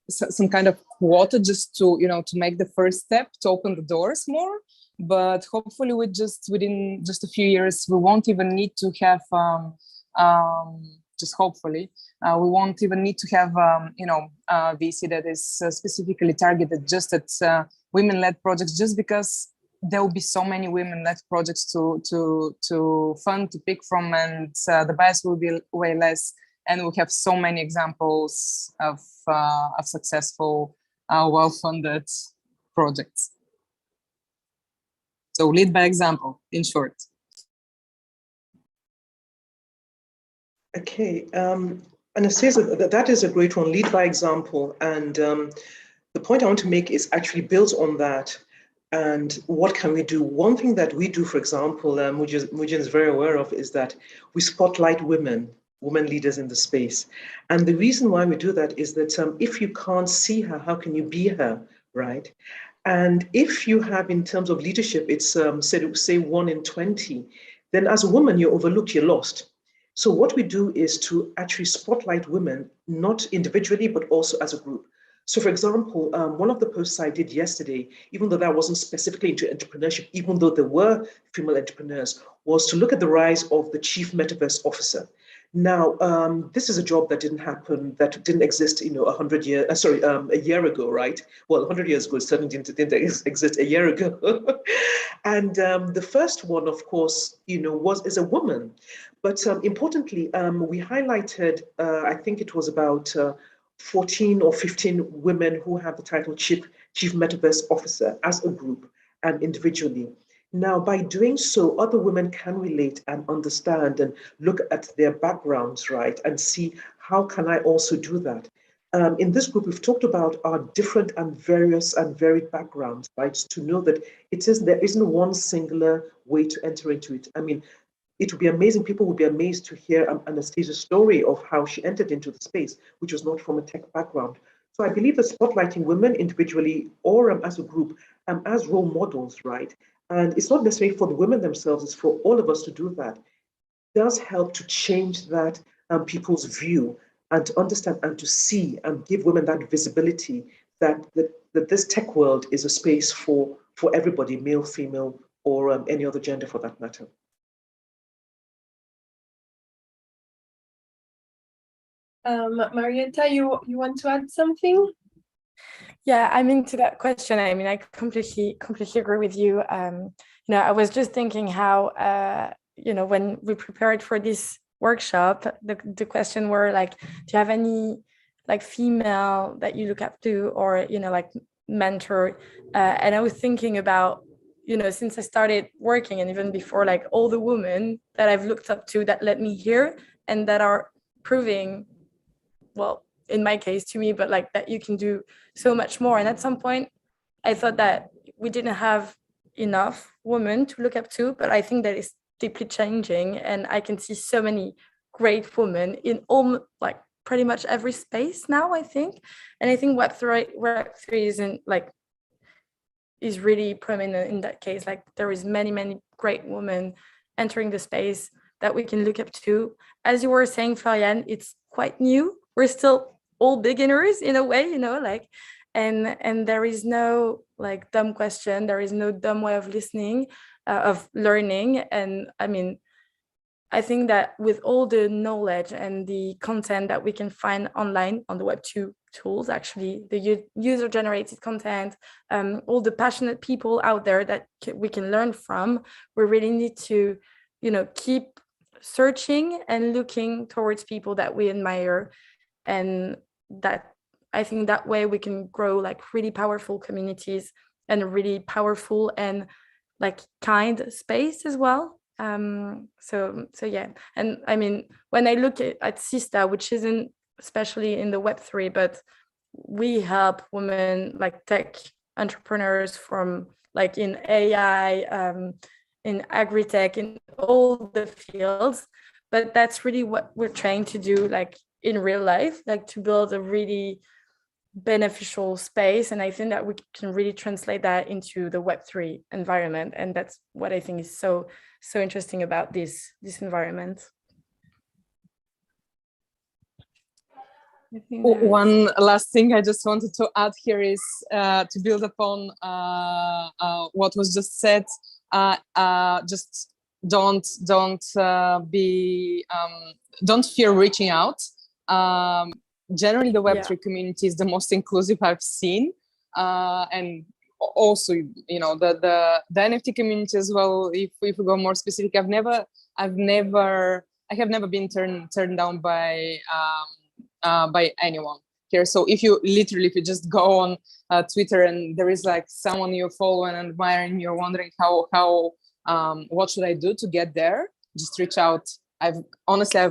some kind of quota, just to to make the first step, to open the doors more. But hopefully, within just a few years, we won't even need to have just hopefully. We won't even need to have, VC that is specifically targeted just at women-led projects, just because there will be so many women-led projects to fund, to pick from, and the bias will be way less. And we have so many examples of successful, well-funded projects. So lead by example, in short. Okay, Anastasia, that is a great one, lead by example. And the point I want to make is actually builds on that. And what can we do? One thing that we do, for example, Mujan is very aware of, is that we spotlight women leaders in the space. And the reason why we do that is that if you can't see her, how can you be her, right? And if you have, in terms of leadership, it's say 1 in 20, then as a woman, you're overlooked, you're lost. So what we do is to actually spotlight women, not individually, but also as a group. So for example, one of the posts I did yesterday, even though that wasn't specifically into entrepreneurship, even though there were female entrepreneurs, was to look at the rise of the chief metaverse officer. Now, this is a job that didn't happen, that didn't exist, a year ago, right? Well, 100 years ago, it certainly didn't exist a year ago. And the first one, of course, is a woman. But importantly, we highlighted, I think it was about 14 or 15 women who have the title Chief Metaverse Officer as a group and individually. Now, by doing so, other women can relate and understand and look at their backgrounds, right, and see how can I also do that. In this group, we've talked about our different and various and varied backgrounds, right, to know that there isn't one singular way to enter into it. I mean, it would be amazing. People would be amazed to hear Anastasia's story of how she entered into the space, which was not from a tech background. So I believe that spotlighting women individually or as a group, as role models, right? And it's not necessarily for the women themselves, it's for all of us to do that. It does help to change that people's view and to understand and to see and give women that visibility that this tech world is a space for everybody, male, female, or any other gender for that matter. Marietta, you want to add something? Yeah, I'm into that question. I mean, I completely agree with you. I was just thinking how, when we prepared for this workshop, the question were like, do you have any like female that you look up to or, like mentor? And I was thinking about, since I started working and even before, like all the women that I've looked up to that led me here and that are proving, well, in my case to me, but like that you can do so much more. And at some point I thought that we didn't have enough women to look up to, but I think that is deeply changing. And I can see so many great women in all, like pretty much every space now, I think. And I think Web3 is really prominent in that case. Like there is many great women entering the space that we can look up to. As you were saying, Florian, it's quite new. We're still all beginners in a way, and there is no like dumb question. There is no dumb way of listening, of learning. And I mean, I think that with all the knowledge and the content that we can find online on the Web2 tools, actually, the user-generated content, all the passionate people out there that we can learn from, we really need to, keep searching and looking towards people that we admire. And that I think that way we can grow like really powerful communities and a really powerful and like kind space as well. So yeah. And I mean, when I look at Sista, which isn't especially in the Web3, but we help women like tech entrepreneurs from like in AI, in agri-tech, in all the fields. But that's really what we're trying to do, like in real life, like to build a really beneficial space. And I think that we can really translate that into the Web3 environment. And that's what I think is so interesting about this environment. One last thing I just wanted to add here is to build upon what was just said, just don't fear reaching out. Generally, the Web3 community is the most inclusive I've seen, and also, you know, the NFT community as well. If we go more specific, I have never been turned down by anyone here. So if you just go on Twitter and there is like someone you follow and admire, and you're wondering how what should I do to get there, just reach out. I've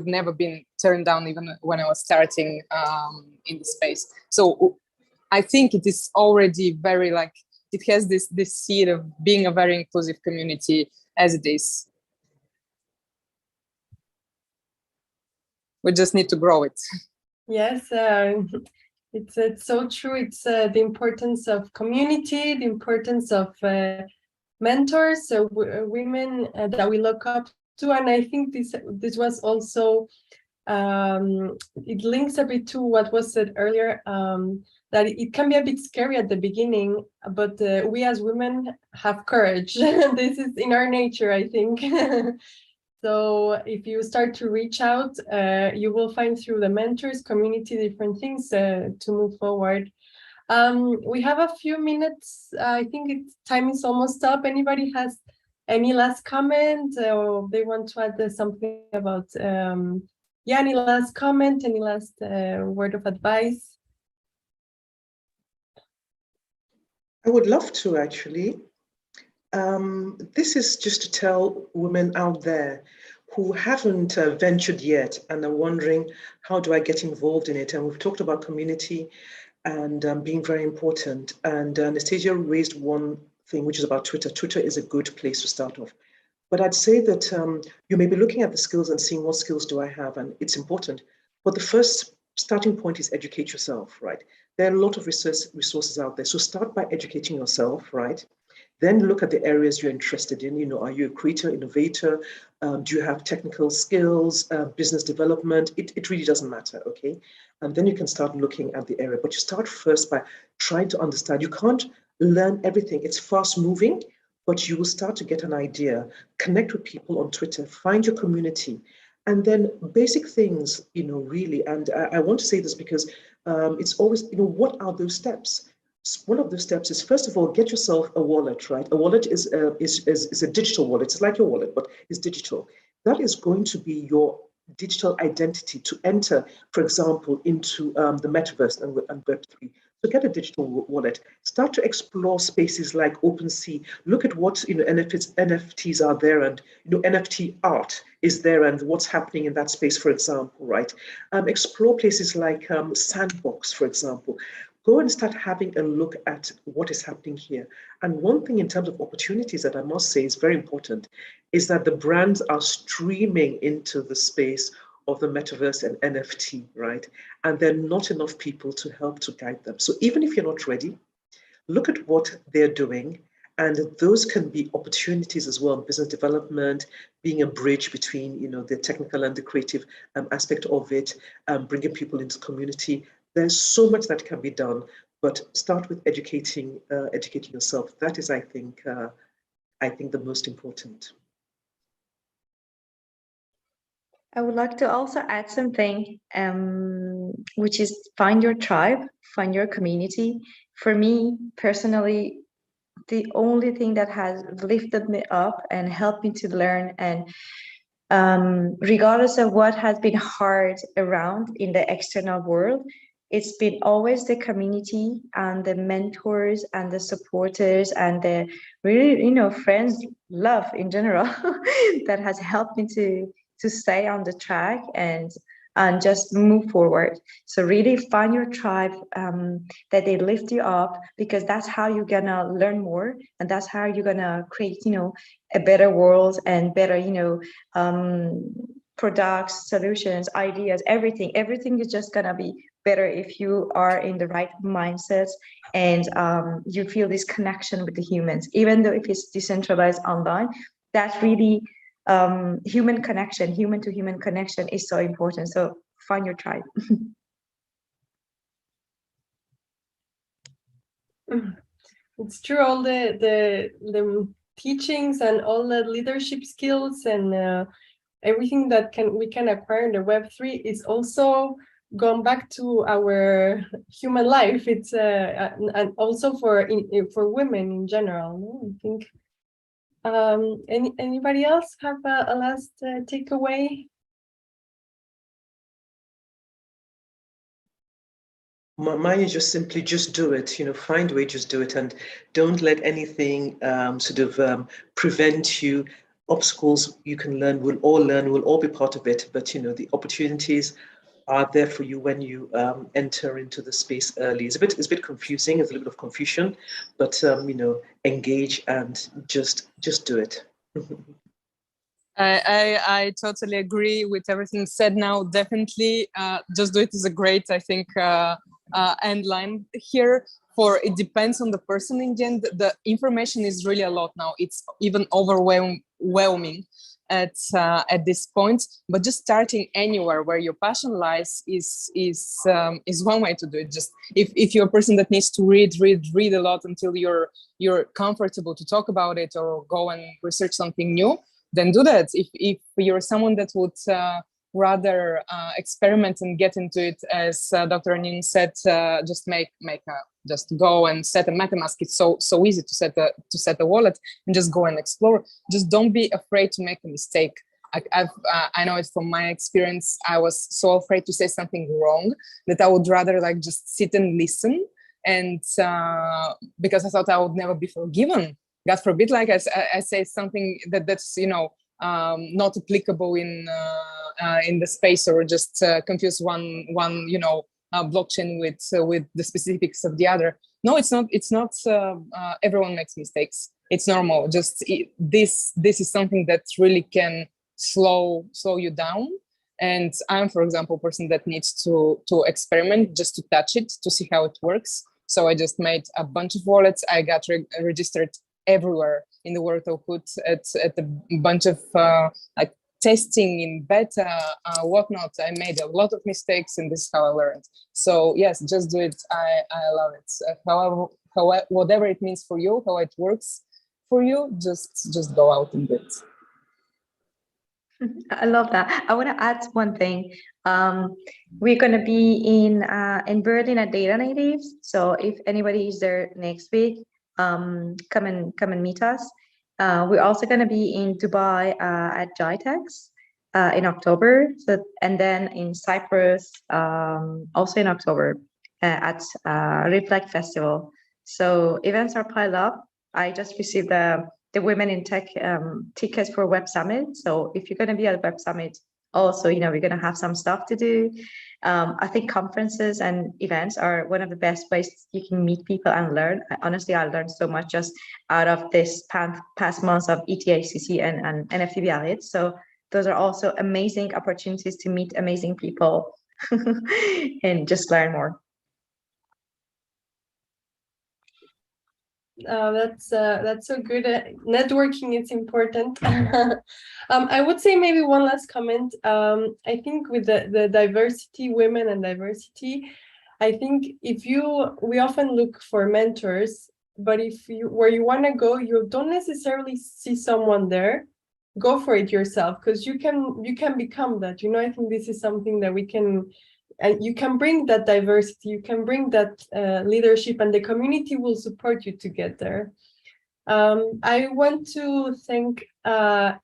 never been turned down, even when I was starting in the space. So I think it is already very, like, it has this seed of being a very inclusive community as it is. We just need to grow it. Yes, it's so true. It's the importance of community, the importance of mentors, so women that we look up to. And I think this was also, it links a bit to what was said earlier, that it can be a bit scary at the beginning, but we as women have courage. This is in our nature, I think. So if you start to reach out, you will find through the mentors, community, different things to move forward. We have a few minutes. I think time is almost up. Anybody has any last comment, or they want to add something about, any last comment, any last word of advice? I would love to, actually. This is just to tell women out there who haven't ventured yet and are wondering, how do I get involved in it? And we've talked about community and being very important. And Anastasia raised one thing, which is about Twitter. Twitter is a good place to start off. But I'd say that you may be looking at the skills and seeing, what skills do I have? And it's important. But the first starting point is educate yourself, right? There are a lot of resources out there. So start by educating yourself, right? Then look at the areas you're interested in. You know, are you a creator, innovator? Do you have technical skills, business development? It really doesn't matter, okay? And then you can start looking at the area. But you start first by trying to understand. You can't learn everything. It's fast moving, but you will start to get an idea. Connect with people on Twitter. Find your community. And then basic things, you know, really. And I want to say this because it's always, you know, what are those steps? One of the steps is, first of all, get yourself a wallet, right? A wallet is a digital wallet. It's like your wallet, but it's digital. That is going to be your digital identity to enter, for example, into the metaverse and Web3. So get a digital wallet. Start to explore spaces like OpenSea. Look at what, you know, NFTs are there, and, you know, NFT art is there, and what's happening in that space, for example, right? Explore places like Sandbox, for example. Go and start having a look at what is happening here. And one thing in terms of opportunities that I must say is very important is that the brands are streaming into the space of the metaverse and NFT, right? And there are not enough people to help to guide them. So even if you're not ready, look at what they're doing. And those can be opportunities as well, business development, being a bridge between, you know, the technical and the creative aspect of it, bringing people into the community. There's so much that can be done, but start with educating yourself. That is, I think the most important. I would like to also add something, which is find your tribe, find your community. For me personally, the only thing that has lifted me up and helped me to learn, and regardless of what has been hard around in the external world, it's been always the community and the mentors and the supporters and the really, you know, friends, love in general that has helped me to stay on the track and just move forward. So really find your tribe, that they lift you up, because that's how you're gonna learn more, and that's how you're gonna create, you know, a better world and better, you know, products, solutions, ideas, everything is just gonna be better if you are in the right mindset and you feel this connection with the humans, even though if it's decentralized online. That's really human to human connection is so important. So find your tribe. It's true. All the teachings and all the leadership skills and everything that we can acquire in the Web3 is also gone back to our human life. It's and also for women in general. No? I think. Anybody else have a last takeaway? Mine is just simply just do it, find a way, just do it, and don't let anything prevent you. Obstacles you can learn, we'll all be part of it, but the opportunities are there for you when you enter into the space early. It's a bit confusing, it's a little bit of confusion, but engage and just do it. I totally agree with everything said now. Definitely, just do it is a great, I think, end line here. For it depends on the person. In the end, the information is really a lot now. It's even overwhelming at this point. But just starting anywhere where your passion lies is one way to do it. Just if you're a person that needs to read a lot until you're comfortable to talk about it or go and research something new, then do that. If you're someone that would rather experiment and get into it, as Dr. Anin said, just go and set a MetaMask. It's so easy to set a wallet and just go and explore. Just don't be afraid to make a mistake. I know it from my experience. I was so afraid to say something wrong that I would rather just sit and listen, and because I thought I would never be forgiven. God forbid, I say something that's not applicable in the space, or just confuse one blockchain with the specifics of the other. No, it's not. Everyone makes mistakes. It's normal. Just this is something that really can slow you down. And I'm, for example, a person that needs to experiment, just to touch it, to see how it works. So I just made a bunch of wallets. I got registered everywhere in the world of Hood at a bunch of testing in beta, whatnot. I made a lot of mistakes, and this is how I learned. So yes, just do it. I love it. However, whatever it means for you, how it works for you, just go out and do it. I love that. I want to add one thing. We're going to be in Berlin at Data Natives. So if anybody is there next week, come and meet us. We're also going to be in Dubai at GITEX in October. And then in Cyprus also in October at Reflect Festival. So events are piled up. I just received the Women in Tech tickets for Web Summit. So if you're going to be at Web Summit, also, we're going to have some stuff to do. I think conferences and events are one of the best ways you can meet people and learn. Honestly, I learned so much just out of this past months of ETHCC and NFT Biarritz. So those are also amazing opportunities to meet amazing people and just learn more. That's so good. Networking is important. I would say maybe one last comment. I think with the diversity, women and diversity, I think we often look for mentors, but where you want to go, you don't necessarily see someone there. Go for it yourself, because you can become that. I think this is something that we can. And you can bring that diversity, you can bring that leadership, and the community will support you to get there. I want to thank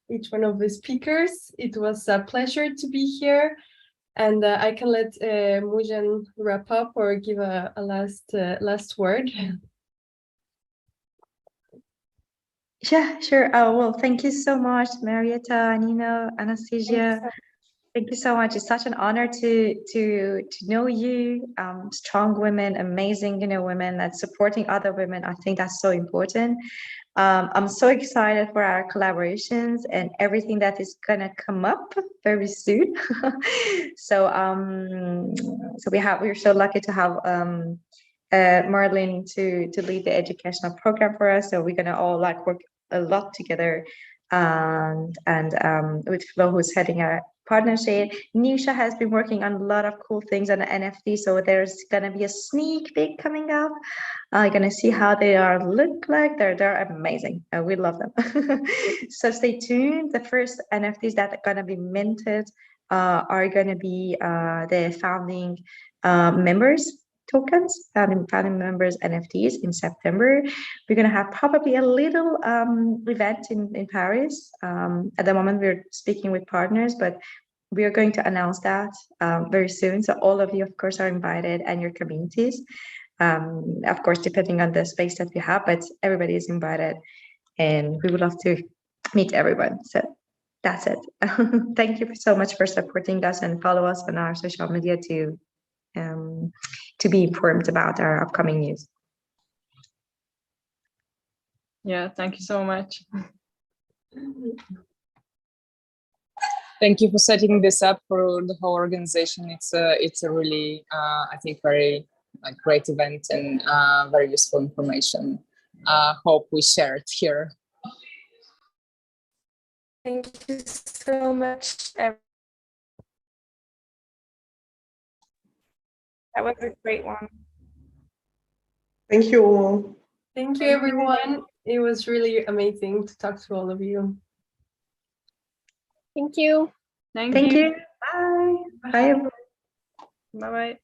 each one of the speakers. It was a pleasure to be here. And I can let Mujan wrap up or give a last word. Yeah, sure. Well, thank you so much, Marietta, Nino, Anastasia. Thank you so much. It's such an honor to know you. Strong women, amazing, women that's supporting other women. I think that's so important. I'm so excited for our collaborations and everything that is gonna come up very soon. So we're so lucky to have Marlene to lead the educational program for us. So we're gonna all work a lot together, and with Flo, who's heading our partnership. Nisha has been working on a lot of cool things on the NFT, so there's gonna be a sneak peek coming up You're gonna see how they look like. They're amazing. We love them. So stay tuned. The first NFTs that are gonna be minted are gonna be the founding members tokens, founding members NFTs in September. We're gonna have probably a little event in Paris. At the moment, we're speaking with partners, but we are going to announce that very soon. So all of you, of course, are invited, and your communities. Of course, depending on the space that we have, but everybody is invited, and we would love to meet everyone. So that's it. Thank you so much for supporting us, and follow us on our social media to be informed about our upcoming news. Yeah, thank you so much. Thank you for setting this up for the whole organization. It's a really, I think, very great event and very useful information. Hope we share it here. Thank you so much. That was a great one. Thank you all. Thank you, everyone. It was really amazing to talk to all of you. Thank you. Thank Thank you. you. Bye. Bye, everyone. Bye-bye.